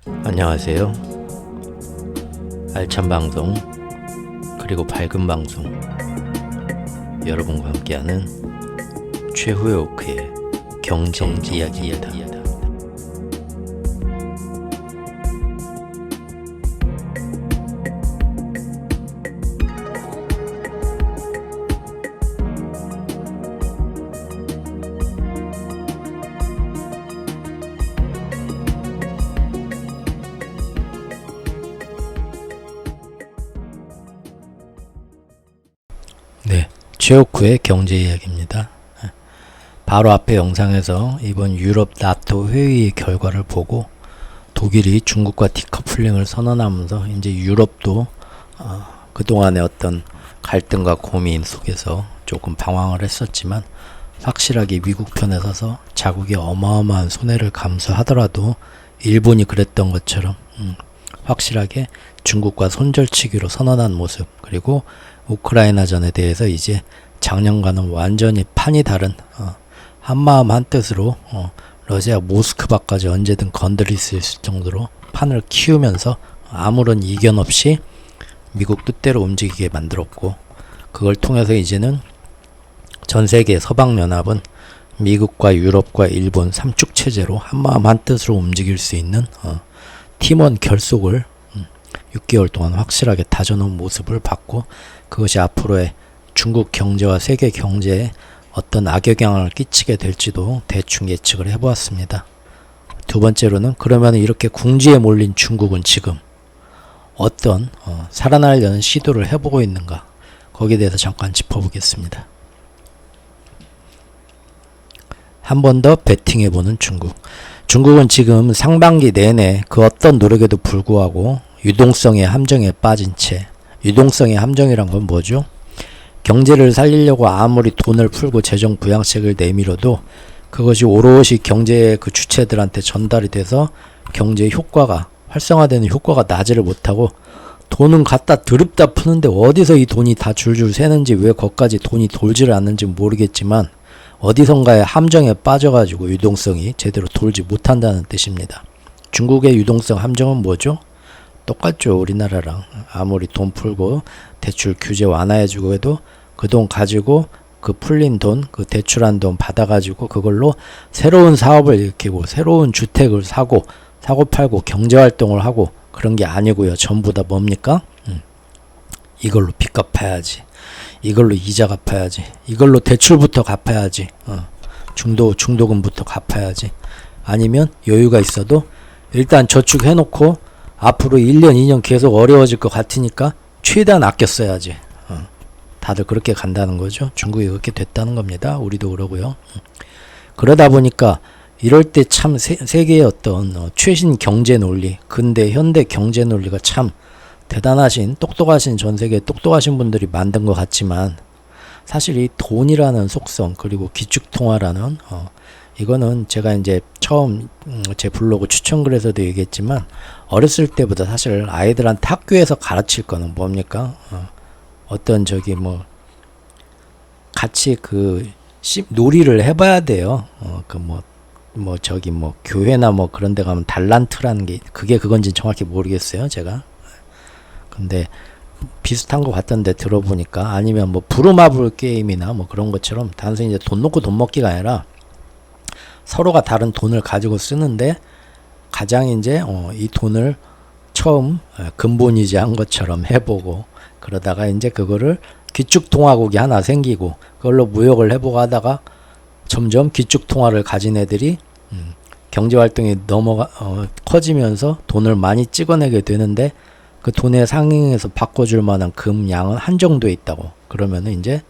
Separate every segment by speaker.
Speaker 1: 안녕하세요. 알찬 방송 그리고 밝은 방송 여러분과 함께하는 최후의 오크의 경제 이야기입니다. 네, 최오크의 경제 이야기입니다. 바로 앞에 영상에서 이번 유럽 나토 회의의 결과를 보고 독일이 중국과 디커플링을 선언하면서 이제 유럽도 그동안의 어떤 갈등과 고민 속에서 조금 방황을 했었지만 확실하게 미국 편에 서서 자국이 어마어마한 손해를 감수하더라도 일본이 그랬던 것처럼 확실하게 중국과 손절치기로 선언한 모습, 그리고 우크라이나전에 대해서 이제 작년과는 완전히 판이 다른 한마음 한뜻으로 러시아 모스크바까지 언제든 건드릴 수 있을 정도로 판을 키우면서 아무런 이견 없이 미국 뜻대로 움직이게 만들었고, 그걸 통해서 이제는 전세계 서방연합은 미국과 유럽과 일본 삼축 체제로 한마음 한뜻으로 움직일 수 있는 팀원 결속을 6개월 동안 확실하게 다져놓은 모습을 봤고, 그것이 앞으로의 중국 경제와 세계 경제에 어떤 악영향을 끼치게 될지도 대충 예측을 해보았습니다. 두 번째로는 그러면 이렇게 궁지에 몰린 중국은 지금 어떤 살아나려는 시도를 해보고 있는가, 거기에 대해서 잠깐 짚어보겠습니다. 한 번 더 베팅해보는 중국. 중국은 지금 상반기 내내 그 어떤 노력에도 불구하고 유동성의 함정에 빠진 채, 유동성의 함정이란 건 뭐죠? 경제를 살리려고 아무리 돈을 풀고 재정 부양책을 내밀어도 그것이 오롯이 경제의 그 주체들한테 전달이 돼서 경제의 효과가, 활성화되는 효과가 나지를 못하고, 돈은 갖다 드럽다 푸는데 어디서 이 돈이 다 줄줄 새는지, 왜 거기까지 돈이 돌지를 않는지 모르겠지만 어디선가의 함정에 빠져가지고 유동성이 제대로 돌지 못한다는 뜻입니다. 중국의 유동성 함정은 뭐죠? 똑같죠. 우리나라랑 아무리 돈 풀고 대출 규제 완화해주고 해도 그 돈 가지고 그 풀린 돈, 그 대출한 돈 받아가지고 그걸로 새로운 사업을 일으키고 새로운 주택을 사고 팔고 경제활동을 하고 그런 게 아니고요. 전부 다 뭡니까? 이걸로 빚 갚아야지, 이걸로 이자 갚아야지, 이걸로 대출부터 갚아야지, 중도금부터 갚아야지, 아니면 여유가 있어도 일단 저축해놓고 앞으로 1년 2년 계속 어려워질 것 같으니까 최대한 아껴 써야지. 다들 그렇게 간다는 거죠. 중국이 그렇게 됐다는 겁니다. 우리도 그러고요. 그러다 보니까 이럴 때 참 세계의 어떤 최신 경제 논리, 근대 현대 경제 논리가 참 대단하신, 똑똑하신, 전 세계 똑똑하신 분들이 만든 것 같지만, 사실 이 돈이라는 속성, 그리고 기축통화라는 이거는 제가 이제 처음 제 블로그 추천글에서도 얘기했지만, 어렸을 때보다 사실 아이들한테 학교에서 가르칠 거는 뭡니까? 어떤 같이 놀이를 해봐야 돼요. 교회나 그런 데 가면 달란트라는 게, 그건지 정확히 모르겠어요, 제가. 근데 비슷한 것 같던데 들어보니까, 아니면 부루마블 게임이나 그런 것처럼 단순히 이제 돈 놓고 돈 먹기가 아니라 서로가 다른 돈을 가지고 쓰는데, 가장 이제 이 돈을 처음 근본이지 한 것처럼 해보고, 그러다가 이제 그거를 기축통화국이 하나 생기고 그걸로 무역을 해보고 하다가 점점 기축통화를 가진 애들이 경제활동이 커지면서 돈을 많이 찍어내게 되는데, 그 돈에 상응해서 바꿔줄 만한 금양은 한정돼 있다고. 그러면은 이제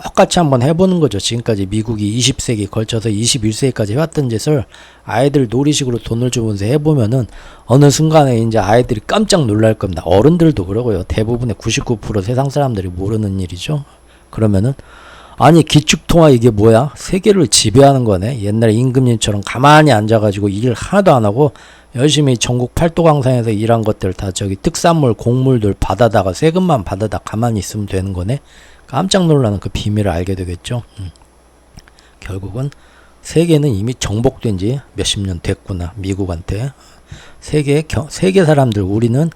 Speaker 1: 똑같이 한번 해보는 거죠. 지금까지 미국이 20세기 걸쳐서 21세기까지 해왔던 짓을 아이들 놀이식으로 돈을 주면서 해보면은 어느 순간에 이제 아이들이 깜짝 놀랄 겁니다. 어른들도 그러고요. 대부분의 99% 세상 사람들이 모르는 일이죠. 그러면은, 아니 기축통화 이게 뭐야? 세계를 지배하는 거네. 옛날에 임금님처럼 가만히 앉아가지고 일 하나도 안 하고 열심히 전국 팔도강산에서 일한 것들 다 특산물, 곡물들 받아다가 세금만 받아다 가만히 있으면 되는 거네. 깜짝 놀라는 그 비밀을 알게 되겠죠. 결국은 세계는 이미 정복된 지 몇십 년 됐구나. 미국한테. 세계 사람들, 우리는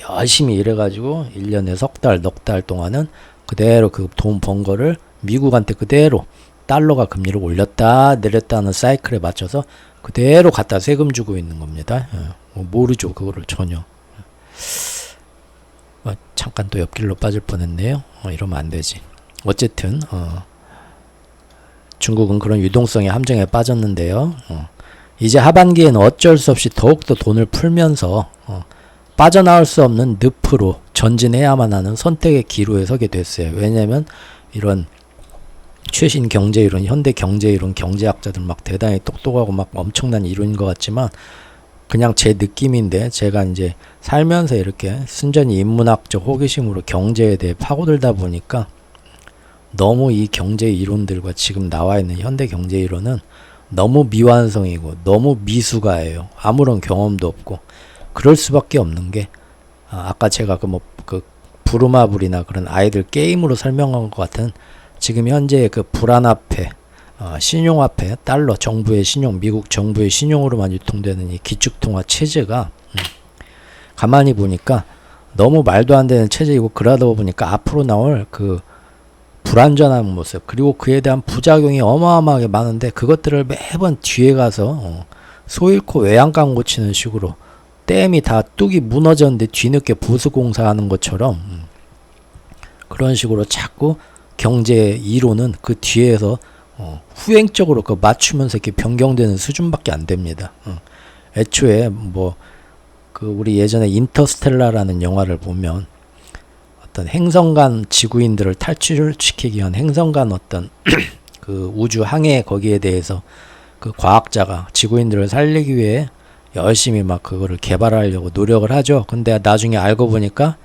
Speaker 1: 열심히 일해가지고 1년에 석 달, 넉 달 동안은 그대로 그 돈 번 거를 미국한테 그대로 달러가 금리를 올렸다 내렸다 하는 사이클에 맞춰서 그대로 갖다 세금 주고 있는 겁니다. 모르죠. 그거를 전혀. 잠깐 또 옆길로 빠질 뻔했네요. 이러면 안 되지. 어쨌든 중국은 그런 유동성의 함정에 빠졌는데요. 이제 하반기에는 어쩔 수 없이 더욱더 돈을 풀면서 빠져나올 수 없는 늪으로 전진해야만 하는 선택의 기로에 서게 됐어요. 왜냐하면 이런 최신 경제이론, 현대 경제이론, 경제학자들 막 대단히 똑똑하고 막 엄청난 이론인 것 같지만 그냥 제 느낌인데, 제가 이제 살면서 이렇게 순전히 인문학적 호기심으로 경제에 대해 파고들다 보니까 너무 이 경제 이론들과 지금 나와 있는 현대 경제 이론은 너무 미완성이고 너무 미숙아예요. 아무런 경험도 없고. 그럴 수밖에 없는 게 아까 제가 그 부루마블이나 그런 아이들 게임으로 설명한 것 같은 지금 현재 그 불안화폐, 신용화폐, 달러, 정부의 신용, 미국 정부의 신용으로만 유통되는 이 기축통화 체제가 가만히 보니까 너무 말도 안 되는 체제이고, 그러다 보니까 앞으로 나올 그 불완전한 모습, 그리고 그에 대한 부작용이 어마어마하게 많은데 그것들을 매번 뒤에 가서 소 잃고 외양간 고치는 식으로 댐이 다 뚝이 무너졌는데 뒤늦게 보수공사하는 것처럼 그런 식으로 자꾸 경제 이론은 그 뒤에서 후행적으로 그 맞추면서 이렇게 변경되는 수준밖에 안 됩니다. 애초에 그 우리 예전에 인터스텔라라는 영화를 보면 어떤 행성간 지구인들을 탈출시키기 위한 행성간 어떤 그 우주 항해 거기에 대해서 그 과학자가 지구인들을 살리기 위해 열심히 막 그거를 개발하려고 노력을 하죠. 근데 나중에 알고 보니까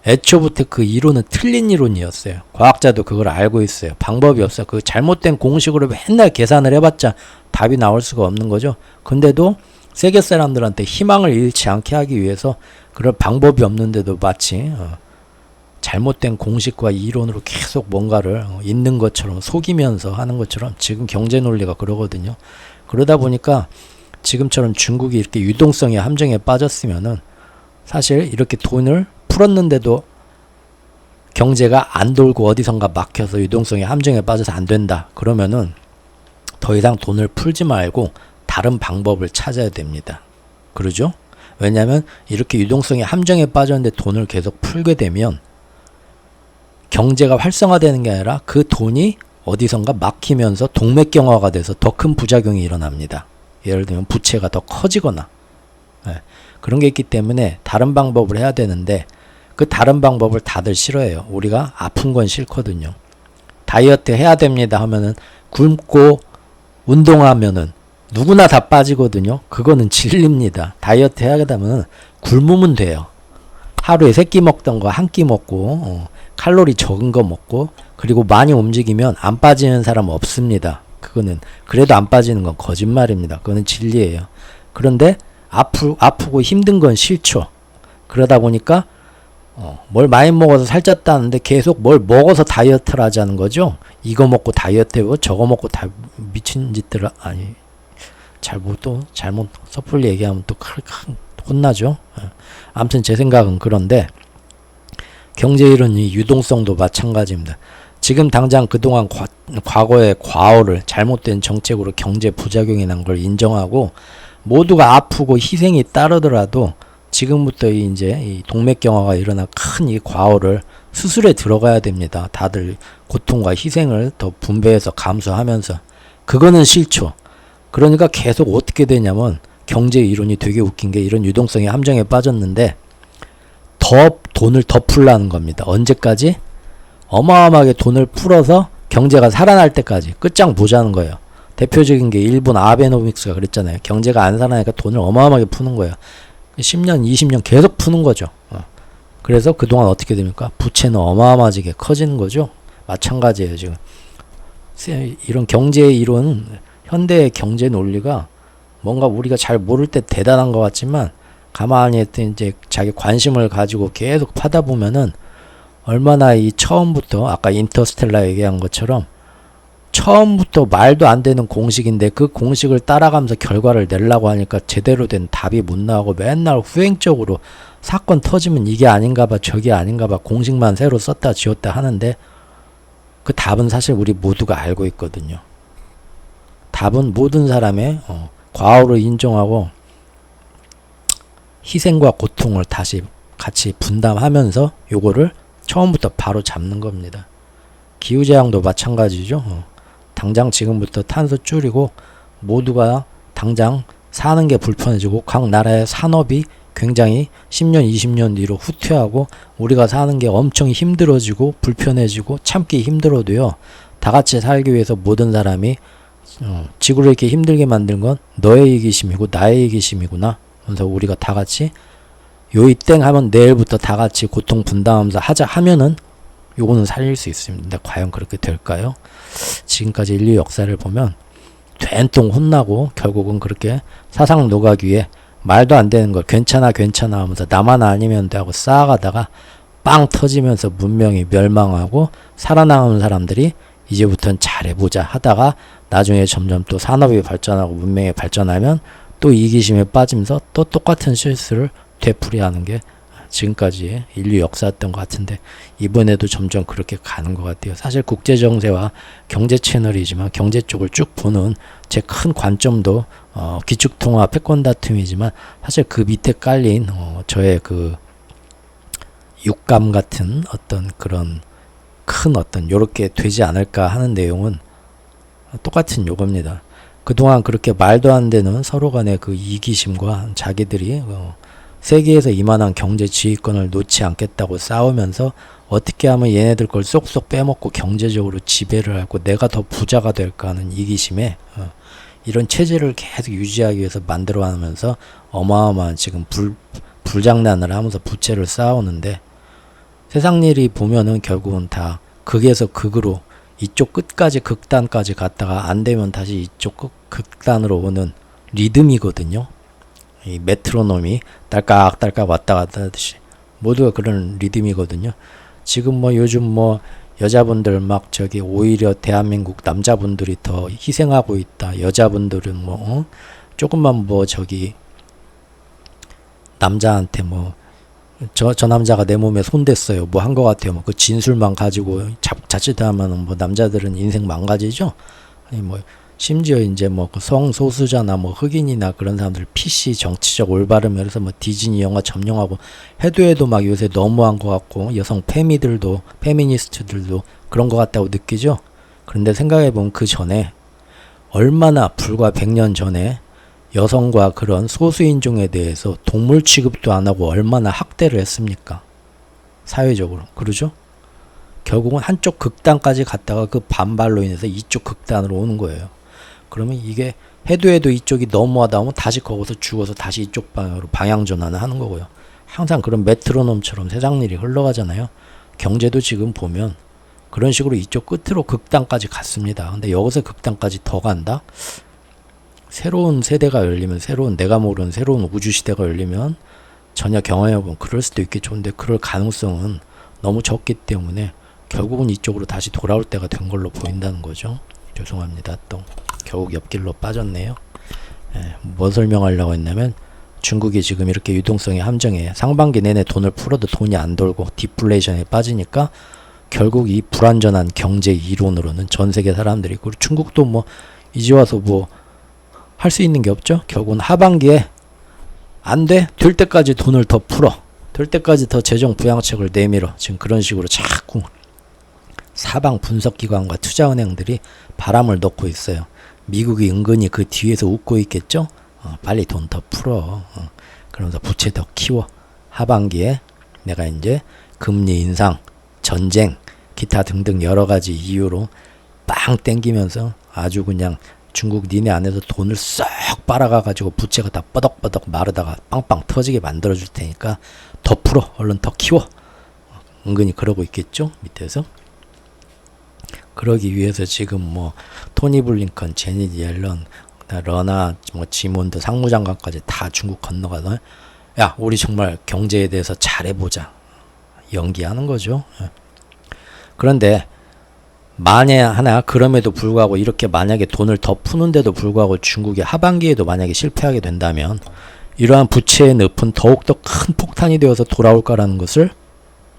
Speaker 1: 애초부터 그 이론은 틀린 이론이었어요. 과학자도 그걸 알고 있어요. 방법이 없어요. 그 잘못된 공식으로 맨날 계산을 해봤자 답이 나올 수가 없는 거죠. 근데도 세계 사람들한테 희망을 잃지 않게 하기 위해서 그럴 방법이 없는데도 마치 잘못된 공식과 이론으로 계속 뭔가를 있는 것처럼 속이면서 하는 것처럼 지금 경제 논리가 그러거든요. 그러다 보니까 지금처럼 중국이 이렇게 유동성의 함정에 빠졌으면은 사실 이렇게 돈을 풀었는데도 경제가 안 돌고 어디선가 막혀서 유동성의 함정에 빠져서 안 된다. 그러면은 더 이상 돈을 풀지 말고 다른 방법을 찾아야 됩니다. 그러죠? 왜냐하면 이렇게 유동성의 함정에 빠졌는데 돈을 계속 풀게 되면 경제가 활성화되는 게 아니라 그 돈이 어디선가 막히면서 동맥경화가 돼서 더 큰 부작용이 일어납니다. 예를 들면 부채가 더 커지거나 그런 게 있기 때문에 다른 방법을 해야 되는데 그 다른 방법을 다들 싫어해요. 우리가 아픈 건 싫거든요. 다이어트 해야 됩니다 하면은 굶고 운동하면은 누구나 다 빠지거든요. 그거는 진리입니다. 다이어트 해야 되면 굶으면 돼요. 하루에 3끼 먹던 거 1끼 먹고 칼로리 적은 거 먹고 그리고 많이 움직이면 안 빠지는 사람 없습니다. 그거는 그래도 안 빠지는 건 거짓말입니다. 그거는 진리예요. 그런데 아프고 힘든 건 싫죠. 그러다 보니까 뭘 많이 먹어서 살쪘다는데 계속 뭘 먹어서 다이어트를 하자는 거죠. 이거 먹고 다이어트 해고 저거 먹고 다 미친 짓들을 잘못 섣불리 얘기하면 또 혼나죠. 아무튼 제 생각은 그런데 경제이론이 유동성도 마찬가지입니다. 지금 당장 그동안 과거의 과오를 잘못된 정책으로 경제 부작용이 난 걸 인정하고 모두가 아프고 희생이 따르더라도 지금부터 이제 이 동맥경화가 일어난 큰 이 과오를 수술에 들어가야 됩니다. 다들 고통과 희생을 더 분배해서 감수하면서. 그거는 싫죠. 그러니까 계속 어떻게 되냐면 경제 이론이 되게 웃긴 게 이런 유동성의 함정에 빠졌는데 돈을 더 풀라는 겁니다. 언제까지? 어마어마하게 돈을 풀어서 경제가 살아날 때까지 끝장 보자는 거예요. 대표적인 게 일본 아베노믹스가 그랬잖아요. 경제가 안 살아나니까 돈을 어마어마하게 푸는 거예요. 10년, 20년 계속 푸는 거죠. 그래서 그동안 어떻게 됩니까? 부채는 어마어마하게 커지는 거죠. 마찬가지예요, 지금. 이런 경제 이론, 현대의 경제 논리가 뭔가 우리가 잘 모를 때 대단한 것 같지만 가만히 이제 자기 관심을 가지고 계속 파다 보면은 얼마나 이 처음부터 아까 인터스텔라 얘기한 것처럼 처음부터 말도 안 되는 공식인데 그 공식을 따라가면서 결과를 내려고 하니까 제대로 된 답이 못 나오고 맨날 후행적으로 사건 터지면 이게 아닌가봐 저게 아닌가봐 공식만 새로 썼다 지웠다 하는데 그 답은 사실 우리 모두가 알고 있거든요. 답은 모든 사람의 과오를 인정하고 희생과 고통을 다시 같이 분담하면서 요거를 처음부터 바로 잡는 겁니다. 기후재앙도 마찬가지죠. 당장 지금부터 탄소 줄이고 모두가 당장 사는 게 불편해지고 각 나라의 산업이 굉장히 10년 20년 뒤로 후퇴하고 우리가 사는 게 엄청 힘들어지고 불편해지고 참기 힘들어도요. 다 같이 살기 위해서 모든 사람이 지구를 이렇게 힘들게 만든 건 너의 이기심이고 나의 이기심이구나. 그래서 우리가 다 같이 요이 땡 하면 내일부터 다 같이 고통 분담하면서 하자 하면은 요거는 살릴 수 있습니다. 근데 과연 그렇게 될까요? 지금까지 인류 역사를 보면 된통 혼나고 결국은 그렇게 사상 노가기에 말도 안 되는 걸 괜찮아 하면서 나만 아니면 돼 하고 쌓아가다가 빵 터지면서 문명이 멸망하고 살아남은 사람들이 이제부터는 잘해보자 하다가 나중에 점점 또 산업이 발전하고 문명이 발전하면 또 이기심에 빠지면서 또 똑같은 실수를 되풀이하는 게 지금까지의 인류 역사였던 것 같은데 이번에도 점점 그렇게 가는 것 같아요. 사실 국제정세와 경제 채널이지만 경제 쪽을 쭉 보는 제 큰 관점도 기축통화 패권 다툼이지만 사실 그 밑에 깔린 저의 그 육감 같은 어떤 그런 큰 어떤 요렇게 되지 않을까 하는 내용은 똑같은 요겁니다. 그동안 그렇게 말도 안 되는 서로 간의 그 이기심과 자기들이 세계에서 이만한 경제 지휘권을 놓지 않겠다고 싸우면서 어떻게 하면 얘네들 걸 쏙쏙 빼먹고 경제적으로 지배를 하고 내가 더 부자가 될까 하는 이기심에 이런 체제를 계속 유지하기 위해서 만들어 가면서 어마어마한 지금 불장난을 하면서 부채를 쌓아오는데 세상 일이 보면은 결국은 다 극에서 극으로 이쪽 끝까지 극단까지 갔다가 안 되면 다시 이쪽 극단으로 오는 리듬이거든요. 이 메트로놈이 딸깍딸깍 왔다 갔다 하듯이 모두가 그런 리듬이거든요. 지금 뭐 요즘 뭐 여자분들 막 저기 오히려 대한민국 남자분들이 더 희생하고 있다. 여자분들은 뭐 조금만 뭐 저기 남자한테 뭐 저 남자가 내 몸에 손댔어요. 뭐 한 것 같아요. 뭐 그 진술만 가지고 자칫하면은 뭐 남자들은 인생 망가지죠. 아니 뭐 심지어 이제 뭐 성소수자나 뭐 흑인이나 그런 사람들 PC 정치적 올바름에 그래서 뭐 디즈니 영화 점령하고 해도 막 요새 너무한 것 같고 여성 페미니스트들도 그런 것 같다고 느끼죠. 그런데 생각해보면 그 전에 얼마나 불과 100년 전에 여성과 그런 소수인종에 대해서 동물 취급도 안 하고 얼마나 학대를 했습니까? 사회적으로. 그러죠? 결국은 한쪽 극단까지 갔다가 그 반발로 인해서 이쪽 극단으로 오는 거예요. 그러면 이게 해도 이쪽이 너무하다 하면 다시 거기서 죽어서 다시 이쪽 방향으로 방향 전환을 하는 거고요. 항상 그런 메트로놈처럼 세상 일이 흘러가잖아요. 경제도 지금 보면 그런 식으로 이쪽 끝으로 극단까지 갔습니다. 근데 여기서 극단까지 더 간다? 새로운 세대가 열리면 새로운 내가 모르는 새로운 우주 시대가 열리면 전혀 경험해보면 그럴 수도 있겠죠. 근데 그럴 가능성은 너무 적기 때문에 결국은 이쪽으로 다시 돌아올 때가 된 걸로 보인다는 거죠. 죄송합니다. 또 겨우 옆길로 빠졌네요. 뭐 설명하려고 했냐면 중국이 지금 이렇게 유동성의 함정에 상반기 내내 돈을 풀어도 돈이 안 돌고 디플레이션에 빠지니까 결국 이 불완전한 경제 이론으로는 전 세계 사람들이 그리고 중국도 뭐 이제 와서 뭐 할 수 있는 게 없죠. 결국은 하반기에 안 돼? 될 때까지 돈을 더 풀어. 될 때까지 더 재정 부양책을 내밀어. 지금 그런 식으로 자꾸 사방 분석기관과 투자은행들이 바람을 넣고 있어요. 미국이 은근히 그 뒤에서 웃고 있겠죠. 빨리 돈 더 풀어. 그러면서 부채 더 키워. 하반기에 내가 이제 금리 인상, 전쟁, 기타 등등 여러 가지 이유로 빵 땡기면서 아주 그냥 중국 니네 안에서 돈을 쏙 빨아가 가지고 부채가 다 뻐덕뻐덕 마르다가 빵빵 터지게 만들어 줄 테니까 더 풀어. 얼른 더 키워. 은근히 그러고 있겠죠. 밑에서. 그러기 위해서 지금 뭐 토니 블링컨, 제닛 옐런, 러나, 뭐 지몬드 상무장관까지 다 중국 건너가서 야 우리 정말 경제에 대해서 잘해보자 연기하는 거죠. 그런데 만에 하나 그럼에도 불구하고 이렇게 만약에 돈을 더 푸는데도 불구하고 중국이 하반기에도 만약에 실패하게 된다면 이러한 부채의 늪은 더욱더 큰 폭탄이 되어서 돌아올 거라는 것을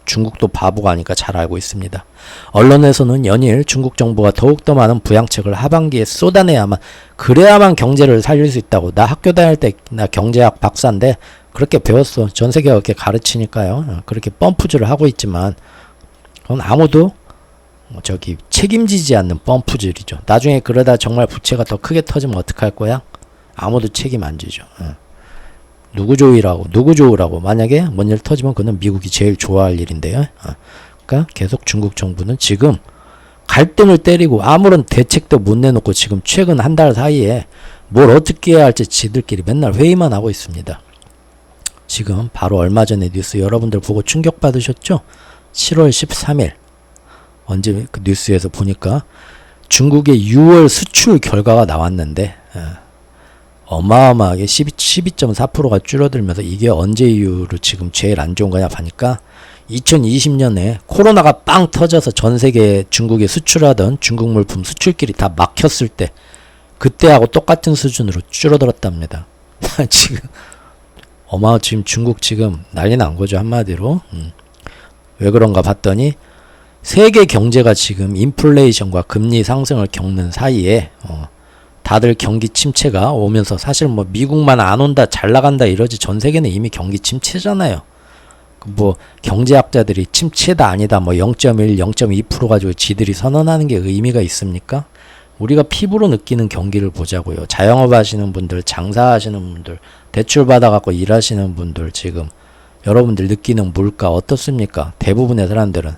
Speaker 1: 중국도 바보가 아니까 잘 알고 있습니다. 언론에서는 연일 중국 정부가 더욱더 많은 부양책을 하반기에 쏟아내야만 그래야만 경제를 살릴 수 있다고. 나 학교 다닐 때 나 경제학 박사인데 그렇게 배웠어. 전 세계가 그렇게 가르치니까요. 그렇게 펌프질을 하고 있지만 그건 아무도 책임지지 않는 펌프질이죠. 나중에 그러다 정말 부채가 더 크게 터지면 어떡할 거야? 아무도 책임 안 지죠. 누구 좋으라고 만약에 뭔 일 터지면 그는 미국이 제일 좋아할 일인데요. 그러니까 계속 중국 정부는 지금 갈등을 때리고 아무런 대책도 못 내놓고 지금 최근 한 달 사이에 뭘 어떻게 해야 할지 지들끼리 맨날 회의만 하고 있습니다. 지금 바로 얼마 전에 뉴스 여러분들 보고 충격받으셨죠? 7월 13일 언제 그 뉴스에서 보니까 중국의 6월 수출 결과가 나왔는데 어마어마하게 12.4%가 줄어들면서 이게 언제 이후로 지금 제일 안 좋은 거냐 보니까 2020년에 코로나가 빵 터져서 전 세계 중국에 수출하던 중국 물품 수출길이 다 막혔을 때 그때하고 똑같은 수준으로 줄어들었답니다. 지금 지금 중국 지금 난리 난 거죠, 한마디로. 왜 그런가 봤더니 세계 경제가 지금 인플레이션과 금리 상승을 겪는 사이에 다들 경기 침체가 오면서 사실 뭐 미국만 안 온다 잘 나간다 이러지 전 세계는 이미 경기 침체잖아요. 뭐 경제학자들이 침체다 아니다 뭐 0.1, 0.2% 가지고 지들이 선언하는 게 의미가 있습니까? 우리가 피부로 느끼는 경기를 보자고요. 자영업 하시는 분들, 장사하시는 분들, 대출 받아갖고 일하시는 분들 지금 여러분들 느끼는 물가 어떻습니까? 대부분의 사람들은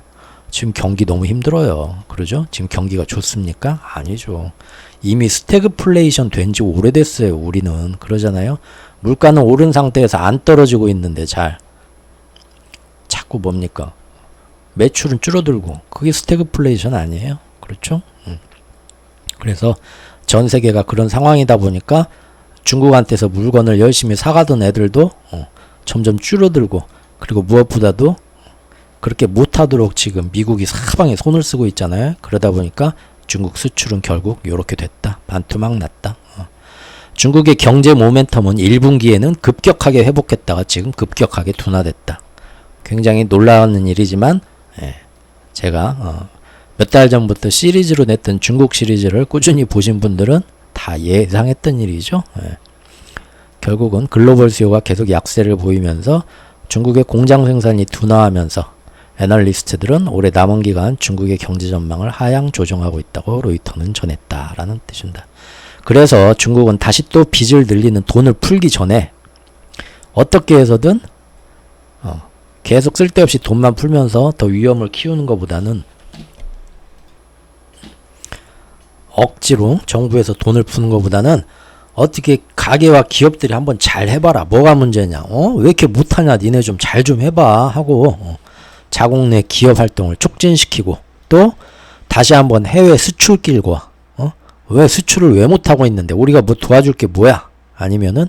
Speaker 1: 지금 경기 너무 힘들어요. 그러죠? 지금 경기가 좋습니까? 아니죠. 이미 스태그플레이션 된 지 오래됐어요. 우리는. 그러잖아요. 물가는 오른 상태에서 안 떨어지고 있는데 자꾸 뭡니까? 매출은 줄어들고 그게 스태그플레이션 아니에요? 그렇죠? 그래서 전 세계가 그런 상황이다 보니까 중국한테서 물건을 열심히 사가던 애들도 점점 줄어들고 그리고 무엇보다도 그렇게 못하도록 지금 미국이 사방에 손을 쓰고 있잖아요. 그러다 보니까 중국 수출은 결국 이렇게 됐다. 반토막 났다. 중국의 경제 모멘텀은 1분기에는 급격하게 회복했다가 지금 급격하게 둔화됐다. 굉장히 놀라운 일이지만 제가 몇 달 전부터 시리즈로 냈던 중국 시리즈를 꾸준히 보신 분들은 다 예상했던 일이죠. 결국은 글로벌 수요가 계속 약세를 보이면서 중국의 공장 생산이 둔화하면서 애널리스트들은 올해 남은 기간 중국의 경제 전망을 하향 조정하고 있다고 로이터는 전했다라는 뜻입니다. 그래서 중국은 다시 또 빚을 늘리는 돈을 풀기 전에 어떻게 해서든 계속 쓸데없이 돈만 풀면서 더 위험을 키우는 것보다는 억지로 정부에서 돈을 푸는 것보다는 어떻게 가게와 기업들이 한번 잘 해봐라. 뭐가 문제냐? 왜 이렇게 못하냐? 니네 좀 잘 좀 해봐 하고 자국 내 기업 활동을 촉진시키고 또 다시 한번 해외 수출길과 왜 수출을 왜 못하고 있는데 우리가 뭐 도와줄 게 뭐야? 아니면은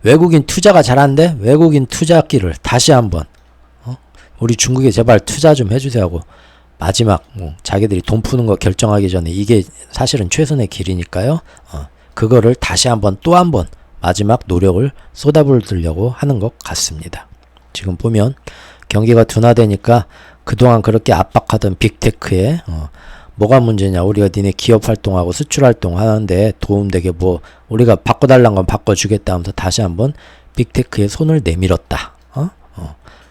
Speaker 1: 외국인 투자가 잘한데 외국인 투자길을 다시 한번 우리 중국에 제발 투자 좀 해주세요 하고 마지막 자기들이 돈 푸는 거 결정하기 전에 이게 사실은 최선의 길이니까요. 그거를 다시 한번 또 한번 마지막 노력을 쏟아부으려고 하는 것 같습니다. 지금 보면 경기가 둔화되니까 그동안 그렇게 압박하던 빅테크에 뭐가 문제냐 우리가 니네 기업 활동하고 수출 활동하는데 도움되게 뭐 우리가 바꿔달라는 건 바꿔주겠다 하면서 다시 한번 빅테크에 손을 내밀었다.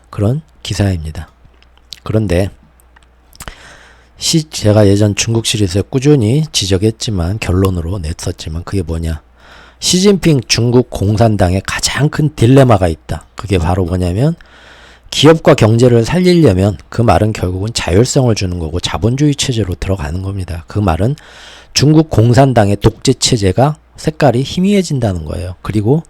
Speaker 1: 그런 기사입니다. 그런데 제가 예전 중국 시리즈에 꾸준히 지적했지만 결론으로 냈었지만 그게 뭐냐 시진핑 중국 공산당의 가장 큰 딜레마가 있다. 그게 바로 뭐냐면 기업과 경제를 살리려면 그 말은 결국은 자율성을 주는 거고 자본주의 체제로 들어가는 겁니다. 그 말은 중국 공산당의 독재 체제가 색깔이 희미해진다는 거예요. 그리고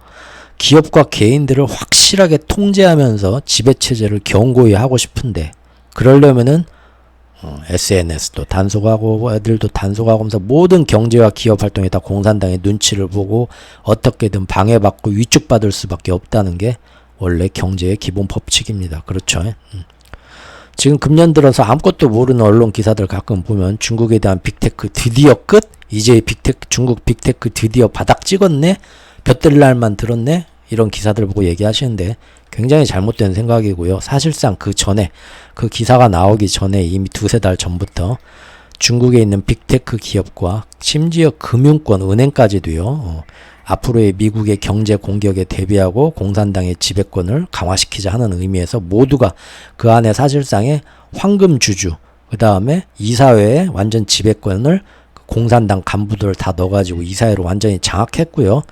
Speaker 1: 기업과 개인들을 확실하게 통제하면서 지배체제를 견고히 하고 싶은데 그러려면은 SNS도 단속하고 애들도 단속하고 하면서 모든 경제와 기업 활동에 다 공산당의 눈치를 보고 어떻게든 방해받고 위축받을 수밖에 없다는 게 원래 경제의 기본 법칙입니다. 그렇죠? 지금 금년 들어서 아무것도 모르는 언론 기사들 가끔 보면 중국에 대한 빅테크 드디어 끝? 이제 중국 빅테크 드디어 바닥 찍었네? 볕들 날만 들었네? 이런 기사들 보고 얘기하시는데 굉장히 잘못된 생각이고요. 사실상 그 전에, 그 기사가 나오기 전에 이미 두세 달 전부터 중국에 있는 빅테크 기업과 심지어 금융권, 은행까지도요. 앞으로의 미국의 경제 공격에 대비하고 공산당의 지배권을 강화시키자 하는 의미에서 모두가 그 안에 사실상의 황금주주, 그 다음에 이사회의 완전 지배권을 공산당 간부들 다 넣어가지고 이사회로 완전히 장악했고요.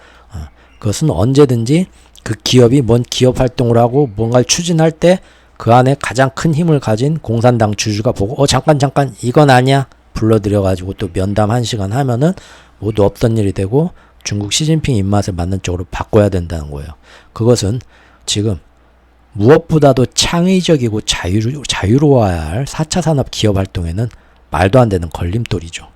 Speaker 1: 그것은 언제든지 그 기업이 뭔 기업 활동을 하고 뭔가를 추진할 때 그 안에 가장 큰 힘을 가진 공산당 주주가 보고 잠깐 이건 아니야 불러들여가지고 또 면담 1시간 하면은 모두 없던 일이 되고 중국 시진핑 입맛에 맞는 쪽으로 바꿔야 된다는 거예요. 그것은 지금 무엇보다도 창의적이고 자유로워야 할 4차 산업 기업 활동에는 말도 안 되는 걸림돌이죠.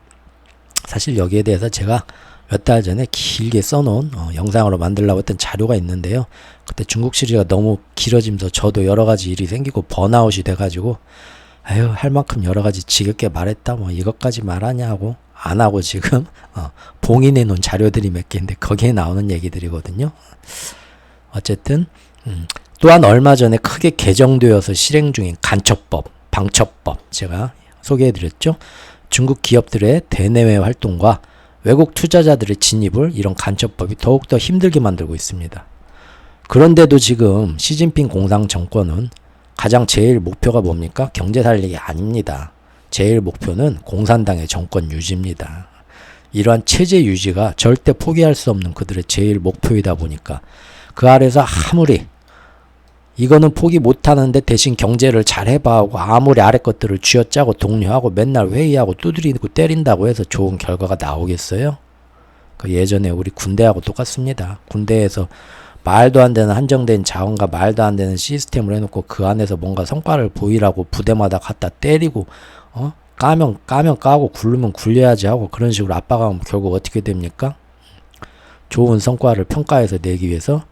Speaker 1: 사실 여기에 대해서 제가 몇 달 전에 길게 써놓은 영상으로 만들려고 했던 자료가 있는데요. 그때 중국 시리즈가 너무 길어지면서 저도 여러가지 일이 생기고 번아웃이 돼가지고 아유 할 만큼 여러가지 지겹게 말했다 뭐 이것까지 말하냐 하고 안 하고 지금 봉인해 놓은 자료들이 몇 개인데 거기에 나오는 얘기들이거든요. 어쨌든 또한 얼마 전에 크게 개정되어서 실행 중인 간첩법, 방첩법 제가 소개해드렸죠. 중국 기업들의 대내외 활동과 외국 투자자들의 진입을 이런 간첩법이 더욱더 힘들게 만들고 있습니다. 그런데도 지금 시진핑 공산 정권은 가장 제일 목표가 뭡니까? 경제 살리기 아닙니다. 제일 목표는 공산당의 정권 유지입니다. 이러한 체제 유지가 절대 포기할 수 없는 그들의 제일 목표이다 보니까 그 아래서 아무리 이거는 포기 못하는데 대신 경제를 잘 해봐 하고 아무리 아래 것들을 쥐어짜고 독려하고 맨날 회의하고 두드리고 때린다고 해서 좋은 결과가 나오겠어요? 그 예전에 우리 군대하고 똑같습니다. 군대에서 말도 안 되는 한정된 자원과 말도 안 되는 시스템을 해놓고 그 안에서 뭔가 성과를 보이라고 부대마다 갖다 때리고 까면 까고 굴르면 굴려야지 하고 그런 식으로 압박하면 결국 어떻게 됩니까? 좋은 성과를 평가해서 내기 위해서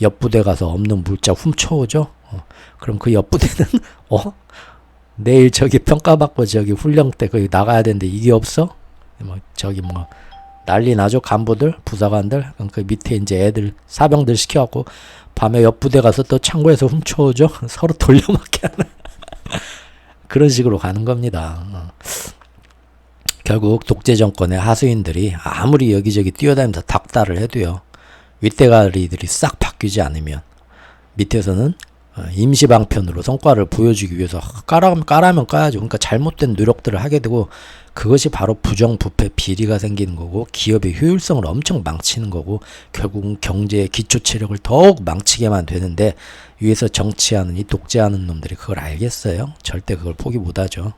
Speaker 1: 옆부대 가서 없는 물자 훔쳐오죠. 그럼 그 옆부대는 내일 저기 평가받고 저기 훈련 때 거기 나가야 되는데 이게 없어? 저기 난리 나죠. 간부들, 부사관들. 그 밑에 이제 애들 사병들 시켜갖고 밤에 옆부대 가서 또 창고에서 훔쳐오죠. 서로 돌려막기 하는 그런 식으로 가는 겁니다. 결국 독재 정권의 하수인들이 아무리 여기저기 뛰어다니면서 닥달을 해도요. 윗대가리들이 싹 바뀌지 않으면 밑에서는 임시방편으로 성과를 보여주기 위해서 까라면 까야죠. 그러니까 잘못된 노력들을 하게 되고 그것이 바로 부정부패 비리가 생기는 거고 기업의 효율성을 엄청 망치는 거고 결국은 경제의 기초 체력을 더욱 망치게만 되는데 위에서 정치하는 이 독재하는 놈들이 그걸 알겠어요? 절대 그걸 포기 못하죠.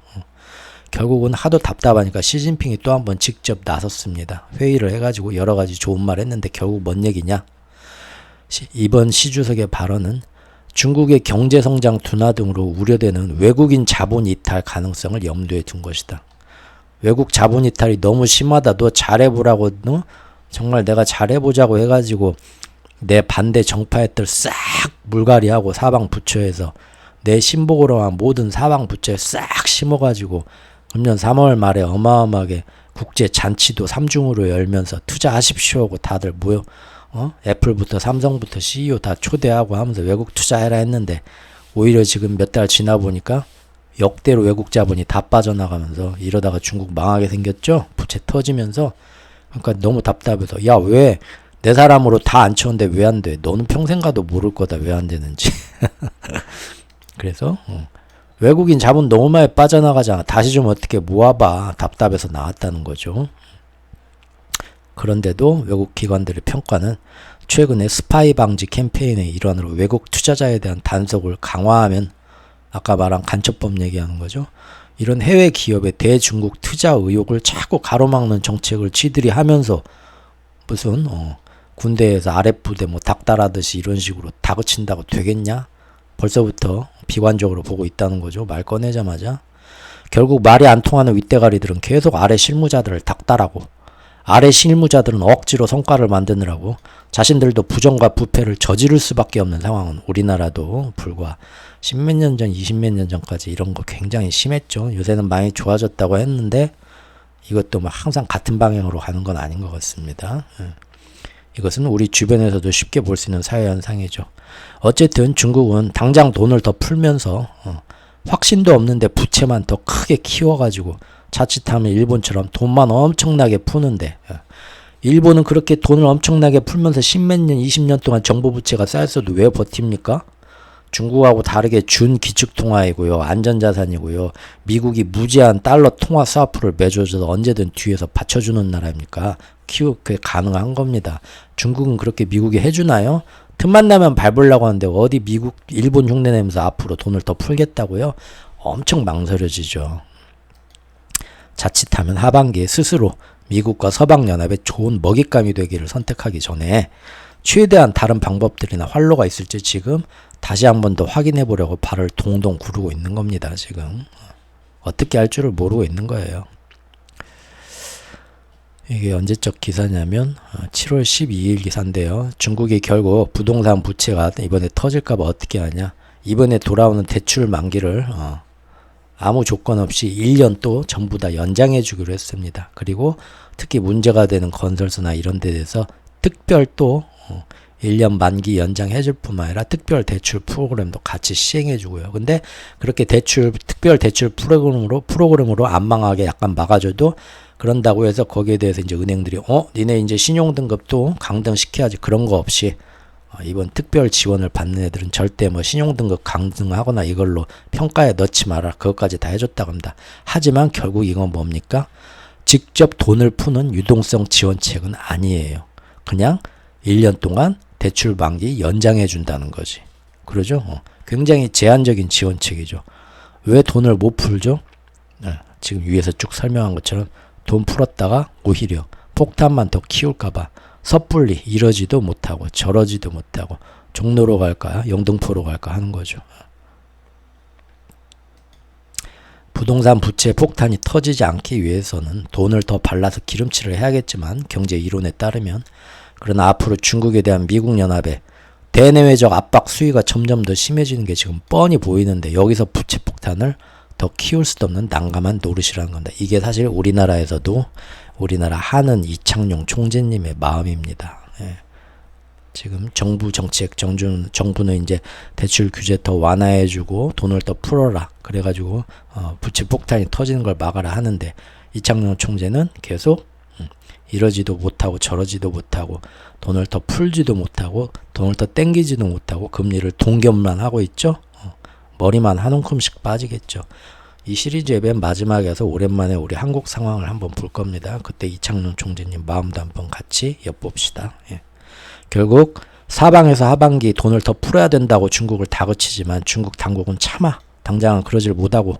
Speaker 1: 결국은 하도 답답하니까 시진핑이 또 한 번 직접 나섰습니다. 회의를 해가지고 여러 가지 좋은 말 했는데 결국 뭔 얘기냐? 이번 시 주석의 발언은 중국의 경제성장 둔화 등으로 우려되는 외국인 자본 이탈 가능성을 염두에 둔 것이다. 외국 자본 이탈이 너무 심하다. 너 잘해보라고 정말 내가 잘해보자고 해가지고 내 반대 정파애들 싹 물갈이하고 사방 부처에서 내 신복으로 한 모든 사방 부처에 싹 심어가지고 금년 3월 말에 어마어마하게 국제 잔치도 3중으로 열면서 투자하십시오 하고 다들 모여 애플부터 삼성부터 CEO 다 초대하고 하면서 외국 투자해라 했는데 오히려 지금 몇 달 지나 보니까 역대로 외국 자본이 다 빠져나가면서 이러다가 중국 망하게 생겼죠. 부채 터지면서. 그러니까 너무 답답해서 야 왜 내 사람으로 다 안 쳤는데 왜 안 돼? 너는 평생 가도 모를 거다 왜 안 되는지. 그래서 외국인 자본 너무 많이 빠져나가잖아. 다시 좀 어떻게 모아봐. 답답해서 나왔다는 거죠. 그런데도 외국 기관들의 평가는 최근에 스파이 방지 캠페인의 일환으로 외국 투자자에 대한 단속을 강화하면 아까 말한 간첩법 얘기하는 거죠. 이런 해외 기업의 대중국 투자 의혹을 자꾸 가로막는 정책을 지들이 하면서 무슨 군대에서 아랫부대 닥달하듯이 이런 식으로 다그친다고 되겠냐? 벌써부터 비관적으로 보고 있다는 거죠. 말 꺼내자마자. 결국 말이 안 통하는 윗대가리들은 계속 아래 실무자들을 닥달하고 아래 실무자들은 억지로 성과를 만드느라고 자신들도 부정과 부패를 저지를 수밖에 없는 상황은 우리나라도 불과 십몇 년 전, 20몇 년 전까지 이런 거 굉장히 심했죠. 요새는 많이 좋아졌다고 했는데 이것도 뭐 항상 같은 방향으로 가는 건 아닌 것 같습니다. 이것은 우리 주변에서도 쉽게 볼 수 있는 사회 현상이죠. 어쨌든 중국은 당장 돈을 더 풀면서 확신도 없는데 부채만 더 크게 키워가지고 자칫하면 일본처럼 돈만 엄청나게 푸는데, 일본은 그렇게 돈을 엄청나게 풀면서 십몇 년, 20년 동안 정부 부채가 쌓였어도 왜 버팁니까? 중국하고 다르게 준기축통화이고요. 안전자산이고요. 미국이 무제한 달러 통화 스와프를 매줘서 언제든 뒤에서 받쳐주는 나라입니까? 그게 가능한 겁니다. 중국은 그렇게 미국이 해주나요? 틈만 나면 밟으려고 하는데 어디 미국, 일본 흉내내면서 앞으로 돈을 더 풀겠다고요? 엄청 망설여지죠. 자칫하면 하반기에 스스로 미국과 서방연합의 좋은 먹잇감이 되기를 선택하기 전에 최대한 다른 방법들이나 활로가 있을지 지금 다시 한 번 더 확인해 보려고 발을 동동 구르고 있는 겁니다. 지금 어떻게 할 줄을 모르고 있는 거예요. 이게 언제적 기사냐면 7월 12일 기사인데요. 중국이 결국 부동산 부채가 이번에 터질까봐 어떻게 하냐. 이번에 돌아오는 대출 만기를 아무 조건 없이 1년 또 전부 다 연장해 주기로 했습니다. 그리고 특히 문제가 되는 건설사나 이런 데 대해서 특별 또 1년 만기 연장해 줄 뿐만 아니라 특별 대출 프로그램도 같이 시행해 주고요. 근데 그렇게 특별 대출 프로그램으로 안 망하게 약간 막아줘도 그런다고 해서 거기에 대해서 이제 은행들이 니네 이제 신용등급도 강등시켜야지, 그런 거 없이 이번 특별 지원을 받는 애들은 절대 뭐 신용등급 강등하거나 이걸로 평가에 넣지 마라, 그것까지 다 해줬다고 합니다. 하지만 결국 이건 뭡니까? 직접 돈을 푸는 유동성 지원책은 아니에요. 그냥 1년 동안 대출 만기 연장해 준다는 거지. 그러죠? 굉장히 제한적인 지원책이죠. 왜 돈을 못 풀죠? 지금 위에서 쭉 설명한 것처럼 돈 풀었다가 오히려 폭탄만 더 키울까봐 섣불리 이러지도 못하고 저러지도 못하고 종로로 갈까 영등포로 갈까 하는 거죠. 부동산 부채 폭탄이 터지지 않기 위해서는 돈을 더 발라서 기름칠을 해야겠지만 경제 이론에 따르면, 그러나 앞으로 중국에 대한 미국 연합의 대내외적 압박 수위가 점점 더 심해지는 게 지금 뻔히 보이는데 여기서 부채 폭탄을 더 키울 수도 없는 난감한 노릇이라는 겁니다. 이게 사실 우리나라에서도 우리나라 하는 이창용 총재님의 마음입니다. 지금 정부 정책, 정부는 이제 대출 규제 더 완화해주고 돈을 더 풀어라. 그래가지고 부채 폭탄이 터지는 걸 막아라 하는데 이창용 총재는 계속 이러지도 못하고 저러지도 못하고 돈을 더 풀지도 못하고 돈을 더 땡기지도 못하고 금리를 동결만 하고 있죠. 머리만 한 움큼씩 빠지겠죠. 이 시리즈의 맨 마지막에서 오랜만에 우리 한국 상황을 한번 볼 겁니다. 그때 이창용 총재님 마음도 한번 같이 엿봅시다. 결국 사방에서 하반기 돈을 더 풀어야 된다고 중국을 다그치지만 중국 당국은 차마 당장은 그러질 못하고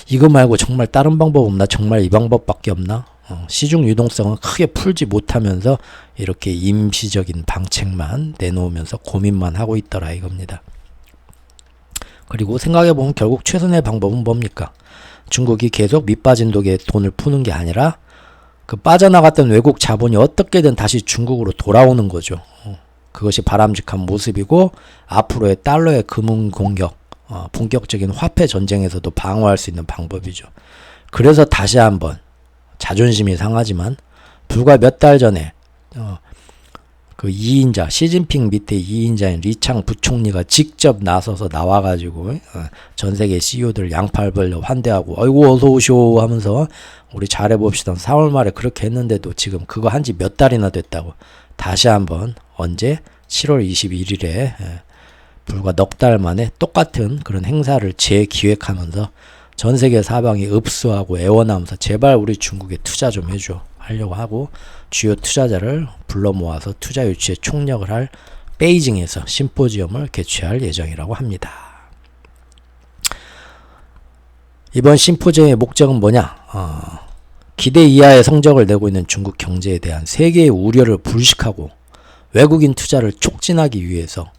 Speaker 1: 이거 말고 정말 다른 방법 없나? 정말 이 방법밖에 없나? 시중 유동성은 크게 풀지 못하면서 이렇게 임시적인 방책만 내놓으면서 고민만 하고 있더라 이겁니다. 그리고 생각해보면 결국 최선의 방법은 뭡니까? 중국이 계속 밑빠진 독에 돈을 푸는 게 아니라 그 빠져나갔던 외국 자본이 어떻게든 다시 중국으로 돌아오는 거죠. 그것이 바람직한 모습이고 앞으로의 달러의 금융 공격, 본격적인 화폐 전쟁에서도 방어할 수 있는 방법이죠. 그래서 다시 한번 자존심이 상하지만 불과 몇 달 전에 그 2인자, 시진핑 밑에 2인자인 리창 부총리가 직접 나서서 나와가지고 전 세계 CEO들 양팔 벌려 환대하고 아이고 어서 오쇼 하면서 우리 잘해봅시다. 4월 말에 그렇게 했는데도 지금 그거 한지 몇 달이나 됐다고 다시 한번 언제 7월 21일에 불과 넉 달 만에 똑같은 그런 행사를 재기획하면서 전 세계 사방이 읍수하고 애원하면서 제발 우리 중국에 투자 좀 해줘 하려고 하고 주요 투자자를 불러 모아서 투자 유치에 총력을 할 베이징에서 심포지엄을 개최할 예정이라고 합니다. 이번 심포지엄의 목적은 뭐냐? 기대 이하의 성적을 내고 있는 중국 경제에 대한 세계의 우려를 불식하고 외국인 투자를 촉진하기 위해서,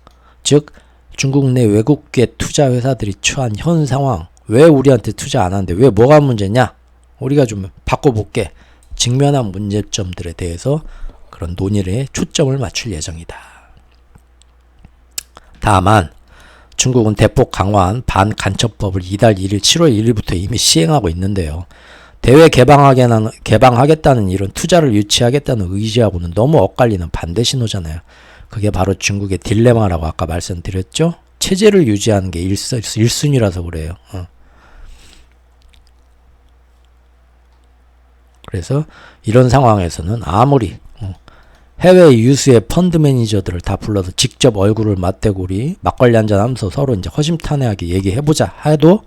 Speaker 1: 즉 중국 내 외국계 투자 회사들이 처한 현 상황, 왜 우리한테 투자 안 하는데 왜 뭐가 문제냐? 우리가 좀 바꿔볼게. 직면한 문제점들에 대해서 그런 논의에 초점을 맞출 예정이다. 다만 중국은 대폭 강화한 반간첩법을 이달 1일 7월 1일부터 이미 시행하고 있는데요. 대외 개방하겠다는 이런 투자를 유치하겠다는 의지하고는 너무 엇갈리는 반대 신호잖아요. 그게 바로 중국의 딜레마라고 아까 말씀드렸죠. 체제를 유지하는 게 1순위라서 그래요. 그래서 이런 상황에서는 아무리 해외 유수의 펀드 매니저들을 다 불러서 직접 얼굴을 맞대고 우리 막걸리 한잔 하면서 서로 이제 허심탄회하게 얘기해보자 해도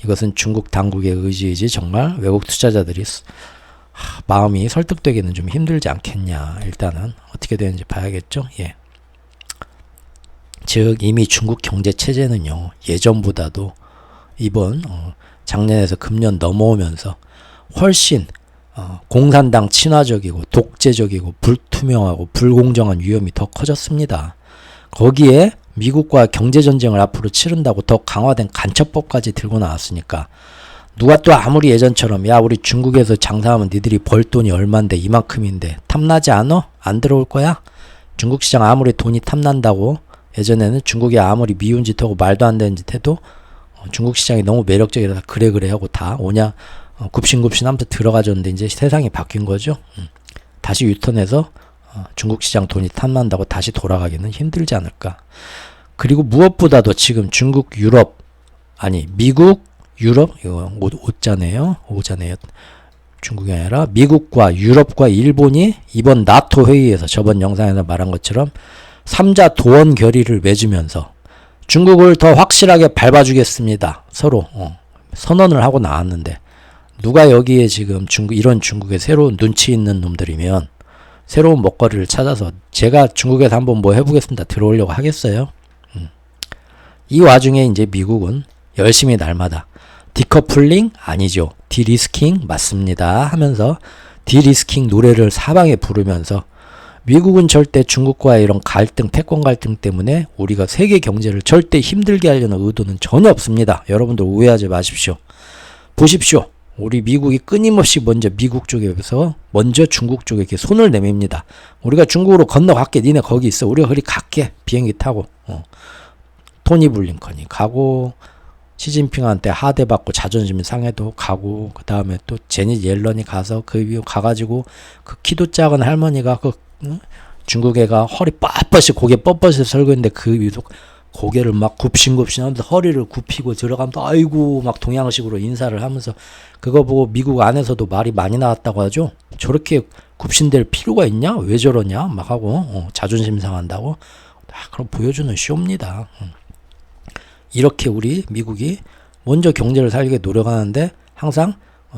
Speaker 1: 이것은 중국 당국의 의지이지 정말 외국 투자자들이 마음이 설득되기는 좀 힘들지 않겠냐. 일단은 어떻게 되는지 봐야겠죠. 예. 즉 이미 중국 경제 체제는요 예전보다도 이번 작년에서 금년 넘어오면서 훨씬 공산당 친화적이고 독재적이고 불투명하고 불공정한 위험이 더 커졌습니다. 거기에 미국과 경제전쟁을 앞으로 치른다고 더 강화된 간첩법까지 들고 나왔으니까 누가 또 아무리 예전처럼 야 우리 중국에서 장사하면 니들이 벌 돈이 얼만데 이만큼인데 탐나지 않어? 안 들어올 거야? 중국 시장 아무리 돈이 탐난다고 예전에는 중국이 아무리 미운 짓 하고 말도 안 되는 짓 해도 중국 시장이 너무 매력적이라서 그래 하고 다 오냐 굽신굽신 하면서 들어가줬는데 이제 세상이 바뀐 거죠. 다시 유턴해서 중국 시장 돈이 탐난다고 다시 돌아가기는 힘들지 않을까. 그리고 무엇보다도 지금 중국, 유럽, 아니 미국, 유럽, 이거 오자네요. 중국이 아니라 미국과 유럽과 일본이 이번 나토 회의에서 저번 영상에서 말한 것처럼 3자 도원 결의를 맺으면서 중국을 더 확실하게 밟아주겠습니다. 서로 선언을 하고 나왔는데 누가 여기에 지금 이런 중국의 새로운 눈치 있는 놈들이면 새로운 먹거리를 찾아서 제가 중국에서 한번 뭐 해보겠습니다. 들어오려고 하겠어요? 이 와중에 이제 미국은 열심히 날마다 디커플링 아니죠. 디리스킹 맞습니다. 하면서 디리스킹 노래를 사방에 부르면서 미국은 절대 중국과의 이런 갈등, 패권 갈등 때문에 우리가 세계 경제를 절대 힘들게 하려는 의도는 전혀 없습니다. 여러분들 오해하지 마십시오. 보십시오. 우리 미국이 끊임없이 먼저 미국 쪽에서 먼저 중국 쪽에 이렇게 손을 내밉니다. 우리가 중국으로 건너갈게. 니네 거기 있어. 우리가 그리 갈게. 비행기 타고. 토니 블링컨이 가고 시진핑한테 하대받고 자존심이 상해도 가고 그 다음에 또 제닛 옐런이 가서 그 위에 가가지고 그 키도 작은 할머니가 중국 애가 허리 빳빳이 고개 뻣뻣이 설고 있는데 그 위로 고개를 막 굽신굽신 하면서 허리를 굽히고 들어가면서 아이고 막 동양식으로 인사를 하면서 그거 보고 미국 안에서도 말이 많이 나왔다고 하죠. 저렇게 굽신댈 필요가 있냐? 왜 저러냐? 막 하고 자존심 상한다고. 그럼 보여주는 쇼입니다. 이렇게 우리 미국이 먼저 경제를 살리게 노력하는데 항상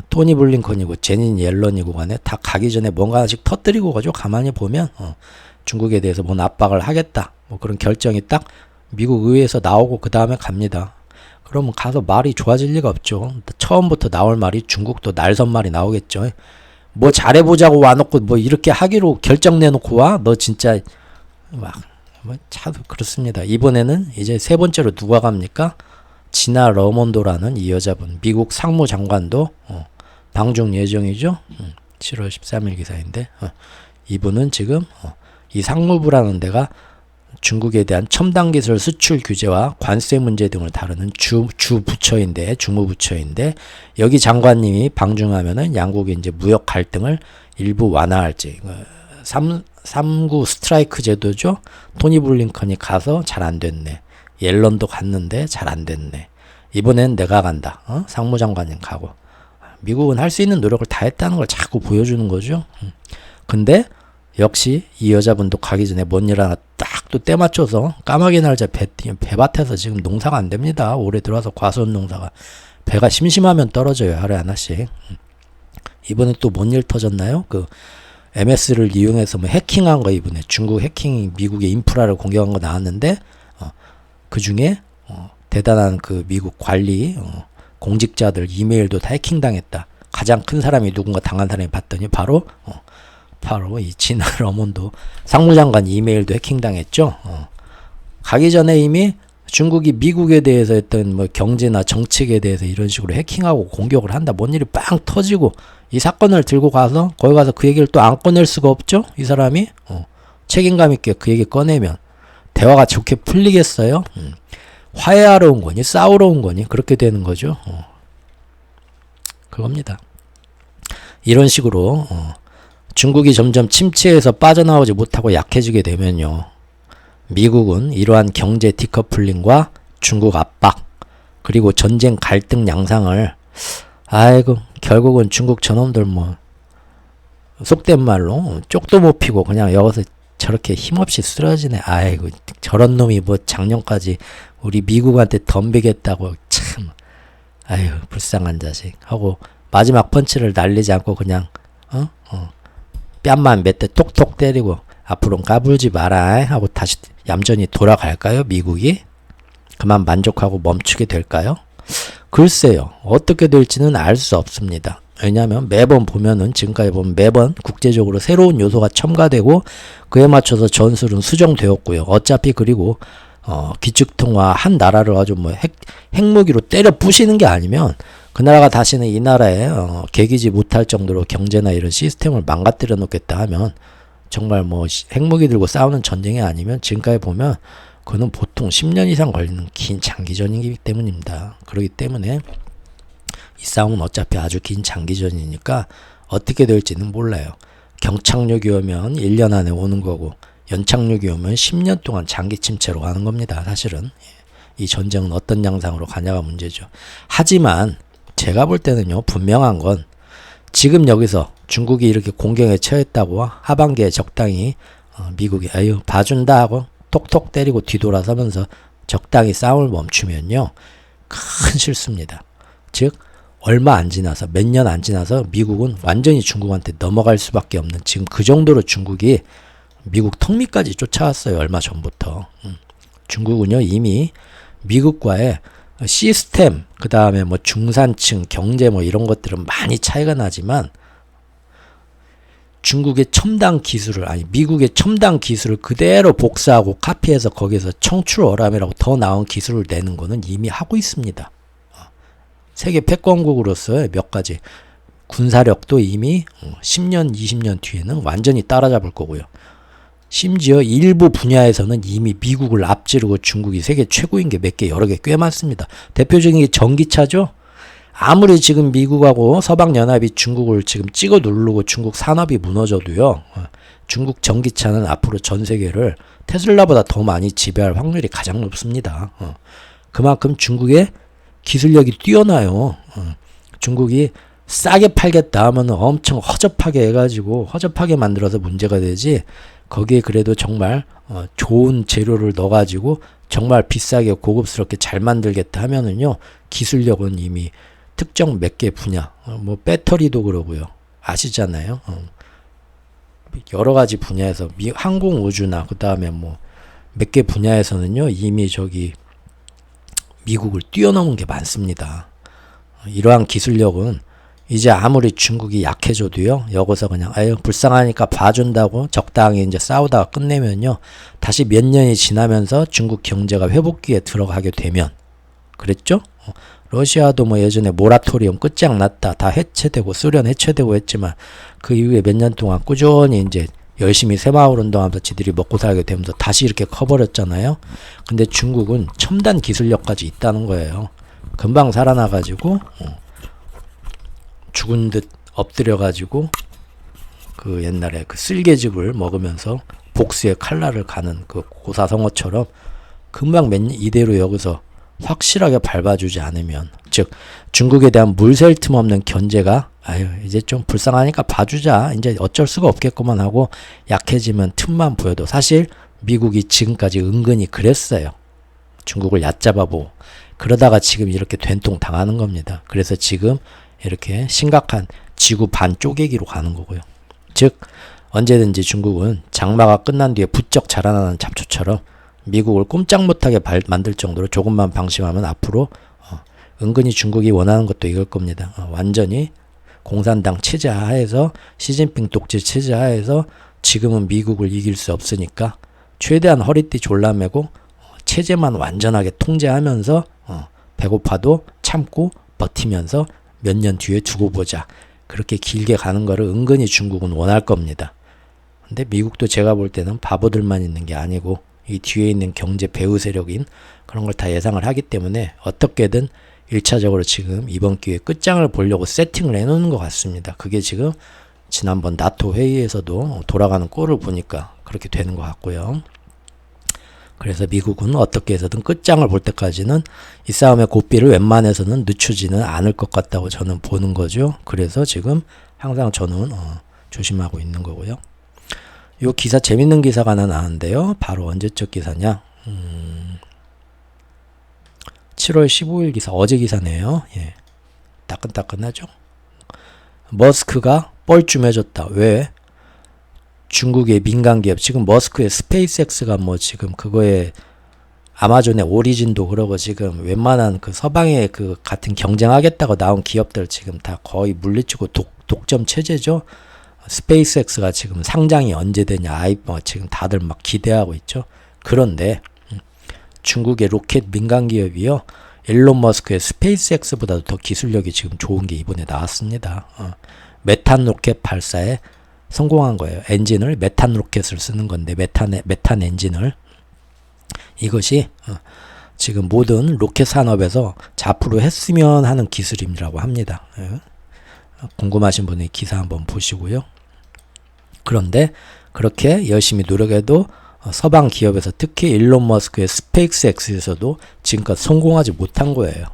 Speaker 1: 토니 블링컨이고 제닛 옐런이고 간에 다 가기 전에 뭔가 하나씩 터뜨리고 가죠. 가만히 보면 중국에 대해서 뭔 압박을 하겠다. 뭐 그런 결정이 딱 미국 의회에서 나오고 그 다음에 갑니다. 그러면 가서 말이 좋아질 리가 없죠. 처음부터 나올 말이 중국도 날선 말이 나오겠죠. 뭐 잘해보자고 와놓고 뭐 이렇게 하기로 결정 내놓고 와? 너 진짜 참 그렇습니다. 이번에는 이제 세 번째로 누가 갑니까? 지나 러몬도라는 이 여자분 미국 상무장관도 방중 예정이죠. 7월 13일 기사인데 이분은 지금 이 상무부라는 데가 중국에 대한 첨단 기술 수출 규제와 관세 문제 등을 다루는 주부처인데 주무부처인데 여기 장관님이 방중하면은 양국의 이제 무역 갈등을 일부 완화할지 3구 스트라이크 제도죠. 토니 블링컨이 가서 잘 안 됐네. 옐런도 갔는데 잘 안 됐네. 이번엔 내가 간다. 상무장관님 가고. 미국은 할 수 있는 노력을 다 했다는 걸 자꾸 보여주는 거죠. 근데 역시 이 여자분도 가기 전에 뭔 일 하나 딱 또 때 맞춰서 까마귀 날자 배밭에서 지금 농사가 안 됩니다. 올해 들어와서 과수원 농사가 배가 심심하면 떨어져요. 하루에 하나씩. 이번에 또 뭔 일 터졌나요? 그 MS를 이용해서 뭐 해킹한 거 이번에 중국 해킹이 미국의 인프라를 공격한 거 나왔는데 그 중에 대단한 그 미국 관리 공직자들 이메일도 다 해킹당했다. 가장 큰 사람이 누군가 당한 사람이 봤더니 바로 이 지나 러몬도 상무장관 이메일도 해킹당했죠. 가기 전에 이미 중국이 미국에 대해서 했던 뭐 경제나 정책에 대해서 이런 식으로 해킹하고 공격을 한다. 뭔 일이 빵 터지고 이 사건을 들고 가서 거기 가서 그 얘기를 또 안 꺼낼 수가 없죠. 이 사람이 책임감 있게 그 얘기 꺼내면 대화가 좋게 풀리겠어요? 화해하러 온 거니 싸우러 온 거니 그렇게 되는 거죠. 그겁니다. 이런 식으로 중국이 점점 침체에서 빠져나오지 못하고 약해지게 되면요. 미국은 이러한 경제 디커플링과 중국 압박 그리고 전쟁 갈등 양상을 아이고 결국은 중국 저놈들 뭐 속된 말로 쪽도 못 피고 그냥 여기서 저렇게 힘없이 쓰러지네. 아이고 저런 놈이 뭐 작년까지 우리 미국한테 덤비겠다고 참 아이고 불쌍한 자식 하고 마지막 펀치를 날리지 않고 그냥 뺨만 몇 대 톡톡 때리고 앞으로는 까불지 마라 하고 다시 얌전히 돌아갈까요? 미국이? 그만 만족하고 멈추게 될까요? 글쎄요. 어떻게 될지는 알 수 없습니다. 왜냐하면 매번 보면은 지금까지 보면 매번 국제적으로 새로운 요소가 첨가되고 그에 맞춰서 전술은 수정되었고요. 어차피 그리고 기축통화 한 나라를 아주 뭐 핵무기로 때려 부시는 게 아니면 그 나라가 다시는 이 나라에 개기지 못할 정도로 경제나 이런 시스템을 망가뜨려 놓겠다 하면 정말 뭐 핵무기 들고 싸우는 전쟁이 아니면 지금까지 보면 그는 보통 10년 이상 걸리는 긴 장기전이기 때문입니다. 그렇기 때문에 이 싸움은 어차피 아주 긴 장기전이니까 어떻게 될지는 몰라요. 경착륙이 오면 1년 안에 오는 거고 연착륙이 오면 10년 동안 장기 침체로 가는 겁니다. 사실은 이 전쟁은 어떤 양상으로 가냐가 문제죠. 하지만 제가 볼 때는요. 분명한 건 지금 여기서 중국이 이렇게 공격에 처했다고 하반기에 적당히 미국이 아유 봐준다 하고 톡톡 때리고 뒤돌아서면서 적당히 싸움을 멈추면요. 큰 실수입니다. 즉 얼마 안 지나서 몇 년 안 지나서 미국은 완전히 중국한테 넘어갈 수밖에 없는 지금 그 정도로 중국이 미국 턱 밑까지 쫓아왔어요. 얼마 전부터. 중국은요 이미 미국과의 시스템 그 다음에 뭐 중산층 경제 뭐 이런 것들은 많이 차이가 나지만 중국의 첨단 기술을 미국의 첨단 기술을 그대로 복사하고 카피해서 거기에서 청출어람이라고 더 나은 기술을 내는 거는 이미 하고 있습니다. 세계 패권국으로서의 몇 가지 군사력도 이미 10년 20년 뒤에는 완전히 따라잡을 거고요. 심지어 일부 분야에서는 이미 미국을 앞지르고 중국이 세계 최고인 게 몇 개 여러 개 꽤 많습니다. 대표적인 게 전기차죠. 아무리 지금 미국하고 서방연합이 중국을 지금 찍어 누르고 중국 산업이 무너져도요. 중국 전기차는 앞으로 전 세계를 테슬라보다 더 많이 지배할 확률이 가장 높습니다. 그만큼 중국의 기술력이 뛰어나요. 중국이 싸게 팔겠다 하면 엄청 허접하게 해가지고 허접하게 만들어서 문제가 되지 거기에 그래도 정말 좋은 재료를 넣어가지고 정말 비싸게 고급스럽게 잘 만들겠다 하면은요 기술력은 이미 특정 몇 개 분야 뭐 배터리도 그러고요 아시잖아요. 여러 가지 분야에서 항공 우주나 그 다음에 뭐 몇 개 분야에서는요 이미 저기 미국을 뛰어넘은 게 많습니다. 이러한 기술력은 이제 아무리 중국이 약해져도요 여기서 그냥 아유 불쌍하니까 봐준다고 적당히 이제 싸우다가 끝내면요 다시 몇 년이 지나면서 중국 경제가 회복기에 들어가게 되면 그랬죠? 러시아도 뭐 예전에 모라토리움 끝장났다 다 해체되고 소련 해체되고 했지만 그 이후에 몇 년 동안 꾸준히 이제 열심히 새마을 운동하면서 지들이 먹고 살게 되면서 다시 이렇게 커버렸잖아요. 근데 중국은 첨단 기술력까지 있다는 거예요. 금방 살아나가지고 죽은 듯 엎드려가지고 그 옛날에 그 쓸개즙을 먹으면서 복수의 칼날을 가는 그 고사성어처럼 금방 이대로 여기서 확실하게 밟아주지 않으면 즉 중국에 대한 물샐 틈 없는 견제가 아유 이제 좀 불쌍하니까 봐주자 이제 어쩔 수가 없겠구만 하고 약해지면 틈만 보여도 사실 미국이 지금까지 은근히 그랬어요. 중국을 얕잡아보고 그러다가 지금 이렇게 된통 당하는 겁니다. 그래서 지금 이렇게 심각한 지구 반 쪼개기로 가는 거고요. 즉 언제든지 중국은 장마가 끝난 뒤에 부쩍 자라나는 잡초처럼 미국을 꼼짝 못하게 만들 정도로 조금만 방심하면 앞으로 은근히 중국이 원하는 것도 이걸 겁니다. 완전히 공산당 체제 하에서 시진핑 독재 체제 하에서 지금은 미국을 이길 수 없으니까 최대한 허리띠 졸라매고 체제만 완전하게 통제하면서 배고파도 참고 버티면서 몇 년 뒤에 두고 보자. 그렇게 길게 가는 거를 은근히 중국은 원할 겁니다. 근데 미국도 제가 볼 때는 바보들만 있는 게 아니고 이 뒤에 있는 경제 배후 세력인 그런 걸 다 예상을 하기 때문에 어떻게든 1차적으로 지금 이번 기회에 끝장을 보려고 세팅을 해놓는 것 같습니다. 그게 지금 지난번 나토 회의에서도 돌아가는 꼴을 보니까 그렇게 되는 것 같고요. 그래서 미국은 어떻게 해서든 끝장을 볼 때까지는 이 싸움의 고삐를 웬만해서는 늦추지는 않을 것 같다고 저는 보는 거죠. 그래서 지금 항상 저는 조심하고 있는 거고요. 요 기사 재밌는 기사가 하나 나왔는데요. 바로 언제적 기사냐? 7월 15일 기사, 어제 기사네요. 예. 따끈따끈하죠? 머스크가 뻘쭘해졌다. 왜? 중국의 민간 기업, 지금 머스크의 스페이스X가 뭐 지금 그거에 아마존의 오리진도 그러고 지금 웬만한 그 서방의 그 같은 경쟁하겠다고 나온 기업들 지금 다 거의 물리치고 독점 체제죠. 스페이스X가 지금 상장이 언제 되냐, 지금 다들 막 기대하고 있죠. 그런데 중국의 로켓 민간 기업이요, 일론 머스크의 스페이스X보다도 더 기술력이 지금 좋은 게 이번에 나왔습니다. 메탄 로켓 발사에 성공한 거예요. 엔진을 메탄 로켓을 쓰는 건데 메탄 엔진을, 이것이 지금 모든 로켓 산업에서 앞으로 했으면 하는 기술이라고 합니다. 궁금하신 분이 기사 한번 보시고요. 그런데 그렇게 열심히 노력해도 서방 기업에서 특히 일론 머스크의 스페이스X에서도 지금까지 성공하지 못한 거예요.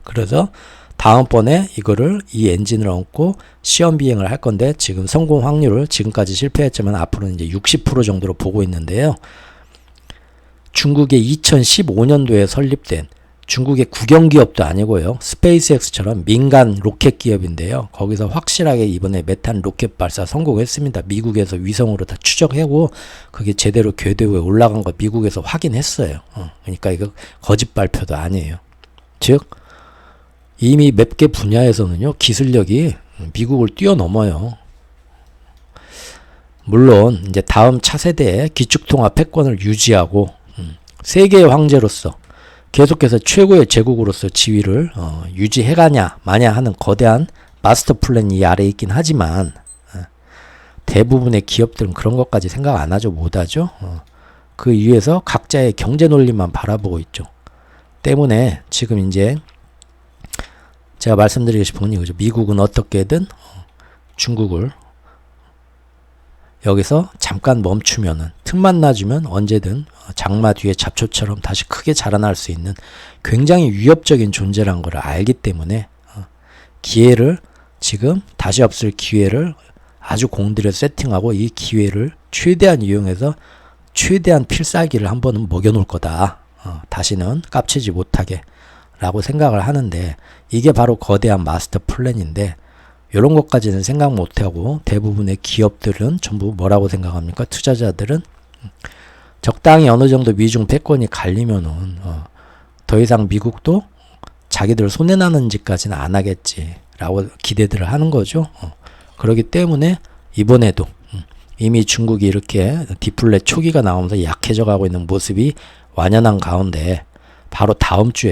Speaker 1: 그래서 다음번에 이거를 이 엔진을 얹고 시험 비행을 할 건데 지금 성공 확률을 지금까지 실패했지만 앞으로는 이제 60% 정도로 보고 있는데요. 중국의 2015년도에 설립된 중국의 국영기업도 아니고요. 스페이스X처럼 민간 로켓 기업인데요. 거기서 확실하게 이번에 메탄 로켓 발사 성공했습니다. 미국에서 위성으로 다 추적하고 그게 제대로 궤도에 올라간 거 미국에서 확인했어요. 그러니까 이거 거짓 발표도 아니에요. 즉 이미 몇 개 분야에서는요, 기술력이 미국을 뛰어넘어요. 물론 이제 다음 차세대의 기축통합 패권을 유지하고 세계의 황제로서 계속해서 최고의 제국으로서 지위를 유지해가냐 마냐 하는 거대한 마스터 플랜이 이 아래에 있긴 하지만 대부분의 기업들은 그런 것까지 생각 안 하죠. 못하죠. 그 위에서 각자의 경제 논리만 바라보고 있죠. 때문에 지금 이제 제가 말씀드리고 싶은 건 이거죠. 미국은 어떻게든 중국을 여기서 잠깐 멈추면은, 틈만 나주면 언제든 장마 뒤에 잡초처럼 다시 크게 자라날 수 있는 굉장히 위협적인 존재란 걸 알기 때문에 기회를, 지금 다시 없을 기회를 아주 공들여 세팅하고 이 기회를 최대한 이용해서 최대한 필살기를 한 번은 먹여놓을 거다. 다시는 깝치지 못하게 라고 생각을 하는데, 이게 바로 거대한 마스터 플랜인데 이런 것까지는 생각 못하고 대부분의 기업들은 전부 뭐라고 생각합니까? 투자자들은 적당히 어느 정도 미중 패권이 갈리면은 더 이상 미국도 자기들 손해나는 짓까지는 안 하겠지 라고 기대들을 하는 거죠. 그렇기 때문에 이번에도 이미 중국이 이렇게 디플레 초기가 나오면서 약해져 가고 있는 모습이 완연한 가운데 바로 다음 주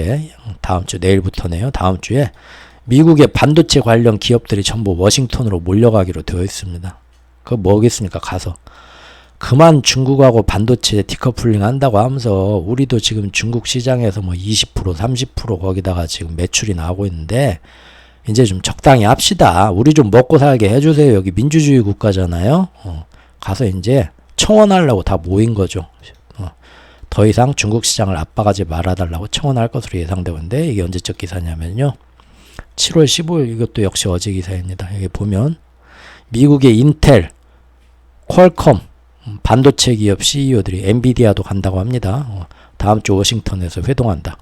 Speaker 1: 내일부터네요. 다음 주에 미국의 반도체 관련 기업들이 전부 워싱턴으로 몰려가기로 되어 있습니다. 그거 뭐겠습니까? 가서 그만 중국하고 반도체 디커플링 한다고 하면서 우리도 지금 중국 시장에서 뭐 20% 30% 거기다가 지금 매출이 나오고 있는데 이제 좀 적당히 합시다. 우리 좀 먹고 살게 해주세요. 여기 민주주의 국가잖아요. 가서 이제 청원하려고 다 모인 거죠. 더 이상 중국 시장을 압박하지 말아달라고 청원할 것으로 예상되고 있는데, 이게 언제적 기사냐면요, 7월 15일, 이것도 역시 어제 기사입니다. 여기 보면 미국의 인텔, 퀄컴, 반도체 기업 CEO들이 엔비디아도 간다고 합니다. 다음 주 워싱턴에서 회동한다.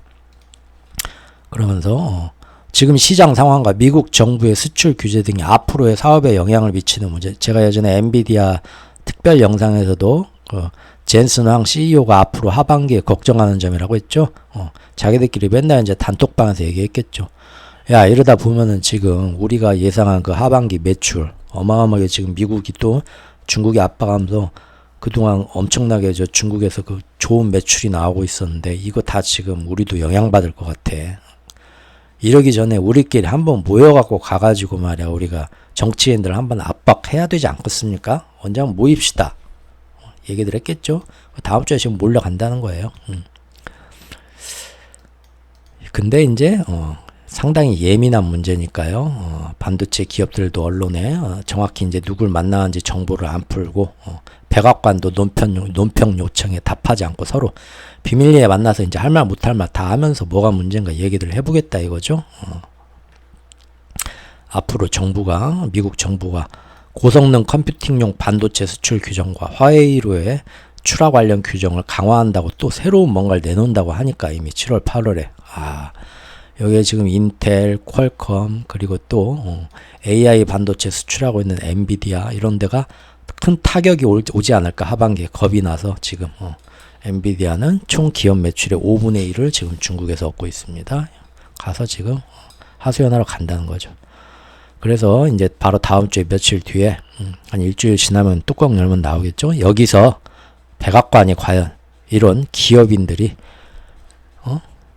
Speaker 1: 그러면서 지금 시장 상황과 미국 정부의 수출 규제 등이 앞으로의 사업에 영향을 미치는 문제, 제가 예전에 엔비디아 특별 영상에서도 젠슨 황 CEO가 앞으로 하반기에 걱정하는 점이라고 했죠. 자기들끼리 맨날 이제 단톡방에서 얘기했겠죠. 야, 이러다 보면은 지금 우리가 예상한 그 하반기 매출 어마어마하게 지금 미국이 또 중국이 압박하면서 그동안 엄청나게 저 중국에서 그 좋은 매출이 나오고 있었는데 이거 다 지금 우리도 영향받을 것 같아. 이러기 전에 우리끼리 한번 모여갖고 가가지고 말이야 우리가 정치인들 한번 압박해야 되지 않겠습니까? 언제 한번 모입시다. 얘기들 했겠죠? 다음 주에 지금 몰려간다는 거예요. 근데 이제 상당히 예민한 문제니까요. 반도체 기업들도 언론에 정확히 이제 누굴 만나는지 정보를 안 풀고 백악관도 논평 요청에 답하지 않고 서로 비밀리에 만나서 이제 할 말 못할 말 다 하면서 뭐가 문제인가 얘기를 해보겠다 이거죠. 앞으로 정부가 미국 정부가 고성능 컴퓨팅용 반도체 수출 규정과 화웨이로의 출하 관련 규정을 강화한다고 또 새로운 뭔가를 내놓는다고 하니까 이미 7월 8월에 여기에 지금 인텔, 퀄컴 그리고 또 AI 반도체 수출하고 있는 엔비디아 이런 데가 큰 타격이 오지 않을까 하반기에 겁이 나서 지금 엔비디아는 총 기업 매출의 5분의 1을 지금 중국에서 얻고 있습니다. 가서 지금 하소연하러 간다는 거죠. 그래서 이제 바로 다음 주에 며칠 뒤에 한 일주일 지나면 뚜껑 열면 나오겠죠. 여기서 백악관이 과연 이런 기업인들이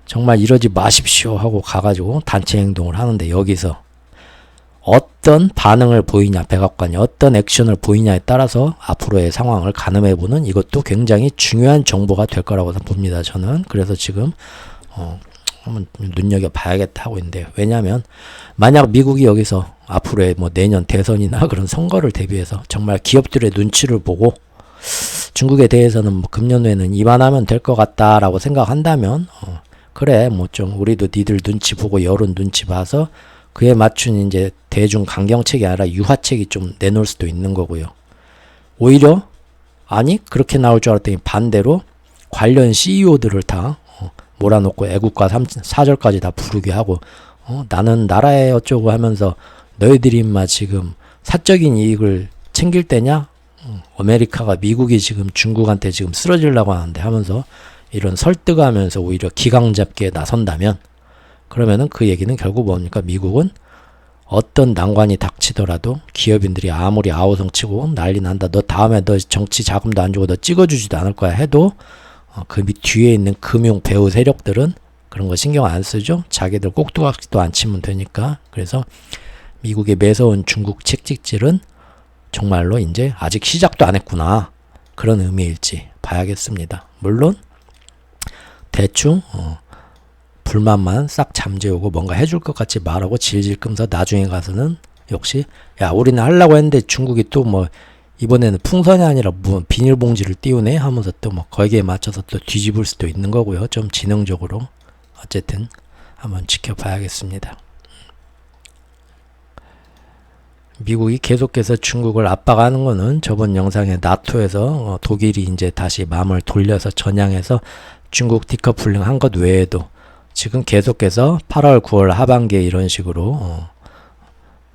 Speaker 1: 정말 이러지 마십시오 하고 가가지고 단체 행동을 하는데 여기서 어떤 반응을 보이냐 백악관이 어떤 액션을 보이냐에 따라서 앞으로의 상황을 가늠해보는 이것도 굉장히 중요한 정보가 될 거라고 봅니다. 저는 그래서 지금 한번 눈여겨봐야겠다 하고 있는데 왜냐하면 만약 미국이 여기서 앞으로의 뭐 내년 대선이나 그런 선거를 대비해서 정말 기업들의 눈치를 보고 중국에 대해서는 뭐 금년에는 이만하면 될 것 같다라고 생각한다면 그래 뭐 좀 우리도 니들 눈치 보고 여론 눈치 봐서 그에 맞춘 이제 대중 강경책이 아니라 유화책이 좀 내놓을 수도 있는 거고요. 오히려 아니 그렇게 나올 줄 알았더니 반대로 관련 CEO들을 다 몰아놓고 애국가 4절까지 다 부르게 하고 나는 나라에 어쩌고 하면서 너희들이 인마 지금 사적인 이익을 챙길 때냐? 아메리카가 미국이 지금 중국한테 지금 쓰러지려고 하는데 하면서 이런 설득하면서 오히려 기강 잡기에 나선다면 그러면은 그 얘기는 결국 뭡니까? 미국은 어떤 난관이 닥치더라도 기업인들이 아무리 아우성 치고 난리 난다. 너 다음에 너 정치 자금도 안 주고 너 찍어주지도 않을 거야 해도 그 뒤에 있는 금융 배후 세력들은 그런 거 신경 안 쓰죠. 자기들 꼭두각시도 안 치면 되니까. 그래서 미국의 매서운 중국 채찍질은 정말로 이제 아직 시작도 안 했구나. 그런 의미일지 봐야겠습니다. 물론 대충 불만만 싹 잠재우고 뭔가 해줄 것 같이 말하고 질질 끄면서 나중에 가서는 역시 야 우리는 하려고 했는데 중국이 또 뭐 이번에는 풍선이 아니라 뭐 비닐봉지를 띄우네 하면서 또 뭐 거기에 맞춰서 또 뒤집을 수도 있는 거고요. 좀 지능적으로 어쨌든 한번 지켜봐야겠습니다. 미국이 계속해서 중국을 압박하는 거는 저번 영상에 나토에서 독일이 이제 다시 마음을 돌려서 전향해서 중국 디커플링 한 것 외에도 지금 계속해서 8월, 9월 하반기에 이런 식으로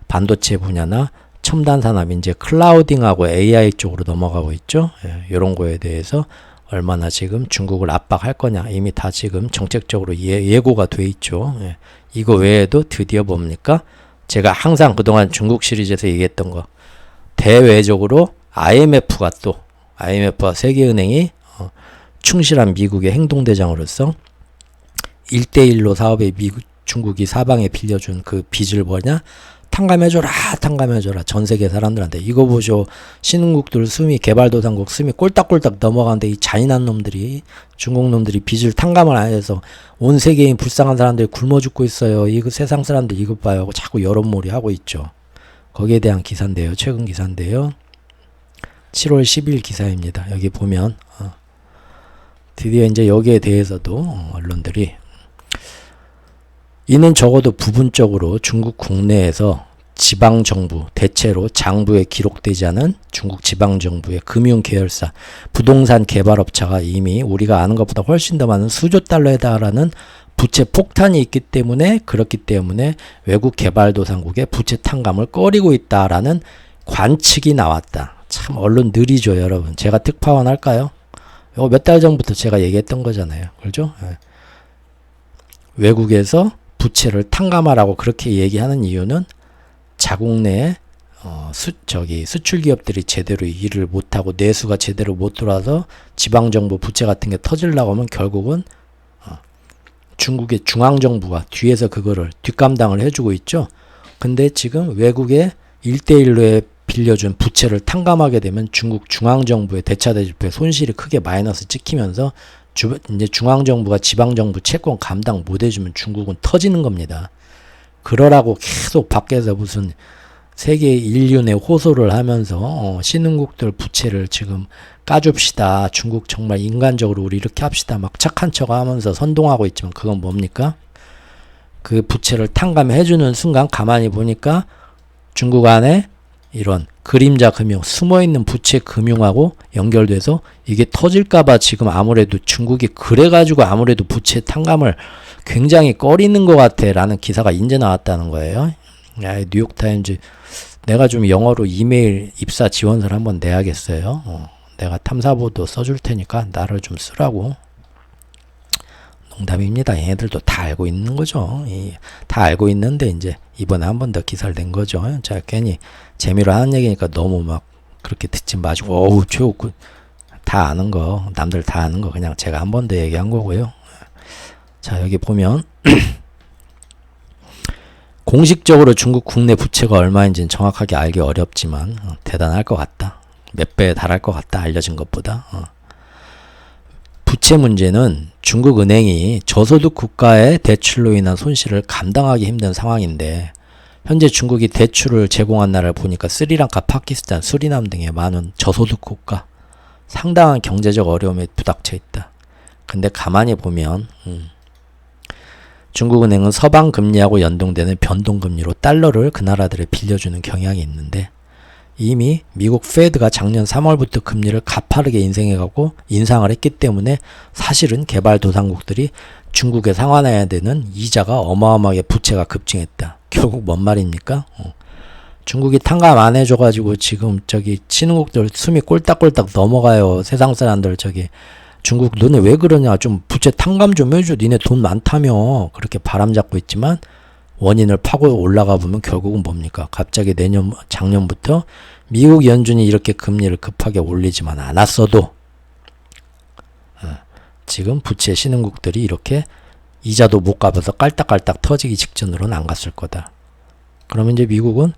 Speaker 1: 반도체 분야나 첨단 산업 이제 클라우딩하고 AI 쪽으로 넘어가고 있죠. 이런 거에 대해서 얼마나 지금 중국을 압박할 거냐 이미 다 지금 정책적으로 예고가 돼 있죠. 이거 외에도 드디어 뭡니까? 제가 항상 그동안 중국 시리즈에서 얘기했던 거 대외적으로 IMF가 세계은행이 충실한 미국의 행동대장으로서 1대1로 사업에 중국이 사방에 빌려준 그 빚을 뭐냐? 탕감해줘라 전 세계 사람들한테. 이거 보죠. 신흥국들 숨이 개발도상국 숨이 꼴딱꼴딱 넘어가는데 이 잔인한 놈들이 중국 놈들이 빚을 탕감을 안 해서 온 세계인 불쌍한 사람들이 굶어 죽고 있어요. 이거 세상 사람들 이것 봐요 하고 자꾸 여론몰이 하고 있죠. 거기에 대한 기사인데요. 최근 기사인데요. 7월 10일 기사입니다. 여기 보면 드디어 이제 여기에 대해서도 언론들이 이는 적어도 부분적으로 중국 국내에서 지방정부, 대체로 장부에 기록되지 않은 중국 지방정부의 금융계열사, 부동산 개발업체가 이미 우리가 아는 것보다 훨씬 더 많은 수조 달러에 달하는 부채 폭탄이 있기 때문에 그렇기 때문에 외국 개발도상국의 부채 탕감을 꺼리고 있다라는 관측이 나왔다. 참 언론 느리죠 여러분. 제가 특파원 할까요? 이거 몇 달 전부터 제가 얘기했던 거잖아요. 그렇죠? 외국에서 부채를 탕감하라고 그렇게 얘기하는 이유는 자국 내에 수출 기업들이 제대로 일을 못하고 내수가 제대로 못 들어와서 지방정부 부채 같은 게 터지려고 하면 결국은 중국의 중앙정부가 뒤에서 그거를 뒷감당을 해주고 있죠. 근데 지금 외국에 1대1로 빌려준 부채를 탕감하게 되면 중국 중앙정부의 대차대조표에 손실이 크게 마이너스 찍히면서 이제 중앙정부가 지방정부 채권 감당 못 해주면 중국은 터지는 겁니다. 그러라고 계속 밖에서 무슨 세계 인륜에 호소를 하면서 신흥국들 부채를 지금 까줍시다. 중국 정말 인간적으로 우리 이렇게 합시다. 막 착한 척 하면서 선동하고 있지만 그건 뭡니까? 그 부채를 탕감해주는 순간 가만히 보니까 중국 안에 이런 그림자 금융, 숨어있는 부채 금융하고 연결돼서 이게 터질까봐 지금 아무래도 중국이 그래가지고 아무래도 부채 탕감을 굉장히 꺼리는 것 같아 라는 기사가 이제 나왔다는 거예요. 야, 뉴욕타임즈 내가 좀 영어로 이메일 입사 지원서를 한번 내야겠어요. 내가 탐사보도 써줄 테니까 나를 좀 쓰라고. 농담입니다. 얘네들도 다 알고 있는 거죠. 다 알고 있는데 이제 이번에 한 번 더 기사를 낸 거죠. 자, 괜히 재미로 하는 얘기니까 너무 막 그렇게 듣지 마시고 어우 최고 다 아는 거 남들 다 아는 거 그냥 제가 한 번 더 얘기한 거고요. 자, 여기 보면 공식적으로 중국 국내 부채가 얼마인지는 정확하게 알기 어렵지만 대단할 것 같다. 몇 배에 달할 것 같다. 알려진 것보다. 부채 문제는 중국 은행이 저소득 국가의 대출로 인한 손실을 감당하기 힘든 상황인데 현재 중국이 대출을 제공한 나라를 보니까 스리랑카, 파키스탄, 수리남 등의 많은 저소득 국가 상당한 경제적 어려움에 부닥쳐 있다. 근데 가만히 보면 중국은행은 서방 금리하고 연동되는 변동금리로 달러를 그 나라들에 빌려주는 경향이 있는데 이미 미국 페드가 작년 3월부터 금리를 가파르게 인상을 했기 때문에 사실은 개발도상국들이 중국에 상환해야 되는 이자가 어마어마하게 부채가 급증했다. 결국 뭔 말입니까? 중국이 탕감 안 해줘가지고 지금 신흥국들 숨이 꼴딱꼴딱 넘어가요. 세상 사람들 중국 너네 왜 그러냐 좀 부채 탕감 좀 해줘 니네 돈 많다며 그렇게 바람 잡고 있지만 원인을 파고 올라가 보면 결국은 뭡니까? 갑자기 작년부터 미국 연준이 이렇게 금리를 급하게 올리지만 않았어도 지금 부채 신흥국들이 이렇게 이자도 못 갚아서 깔딱깔딱 터지기 직전으로는 안 갔을 거다. 그러면 이제 미국은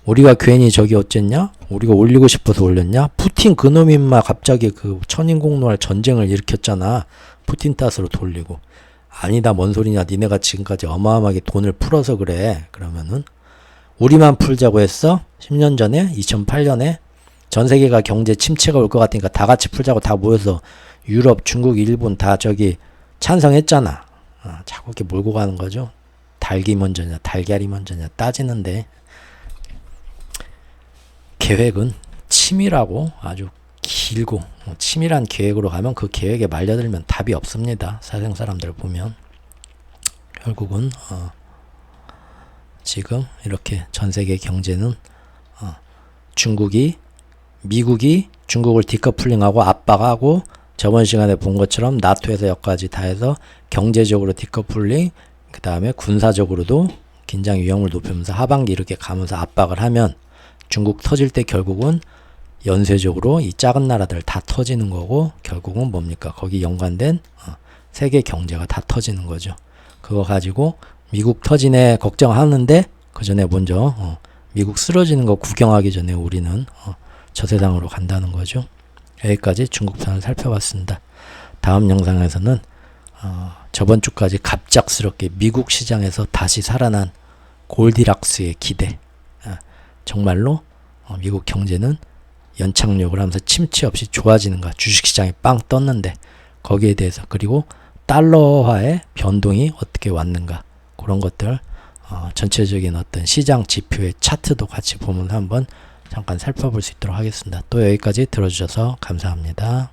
Speaker 1: 우리가 괜히 어쨌냐? 우리가 올리고 싶어서 올렸냐? 푸틴 그놈이 인마 갑자기 그 천인공노할 전쟁을 일으켰잖아. 푸틴 탓으로 돌리고. 아니다 뭔 소리냐 니네가 지금까지 어마어마하게 돈을 풀어서 그래. 그러면은 우리만 풀자고 했어? 10년 전에 2008년에 전 세계가 경제 침체가 올 것 같으니까 다 같이 풀자고 다 모여서 유럽, 중국, 일본 다 찬성했잖아. 자꾸 이렇게 몰고 가는 거죠. 닭이 먼저냐 달걀이 먼저냐 따지는데 계획은 치밀하고 아주 길고 치밀한 계획으로 가면 그 계획에 말려들면 답이 없습니다. 사생 사람들 보면 결국은 지금 이렇게 전 세계 경제는 미국이 중국을 디커플링하고 압박하고 저번 시간에 본 것처럼 나토에서 여기까지 다 해서 경제적으로 디커플링 그 다음에 군사적으로도 긴장 위험을 높이면서 하반기 이렇게 가면서 압박을 하면 중국 터질 때 결국은 연쇄적으로 이 작은 나라들 다 터지는 거고 결국은 뭡니까? 거기 연관된 세계 경제가 다 터지는 거죠. 그거 가지고 미국 터지네 걱정하는데 그 전에 먼저 미국 쓰러지는 거 구경하기 전에 우리는 저 세상으로 간다는 거죠. 여기까지 중국판을 살펴봤습니다. 다음 영상에서는 저번 주까지 갑작스럽게 미국 시장에서 다시 살아난 골디락스의 기대 정말로 미국 경제는 연착륙을 하면서 침체 없이 좋아지는가 주식시장이 빵 떴는데 거기에 대해서 그리고 달러화의 변동이 어떻게 왔는가 그런 것들 전체적인 어떤 시장 지표의 차트도 같이 보면 한번 잠깐 살펴볼 수 있도록 하겠습니다. 또 여기까지 들어주셔서 감사합니다.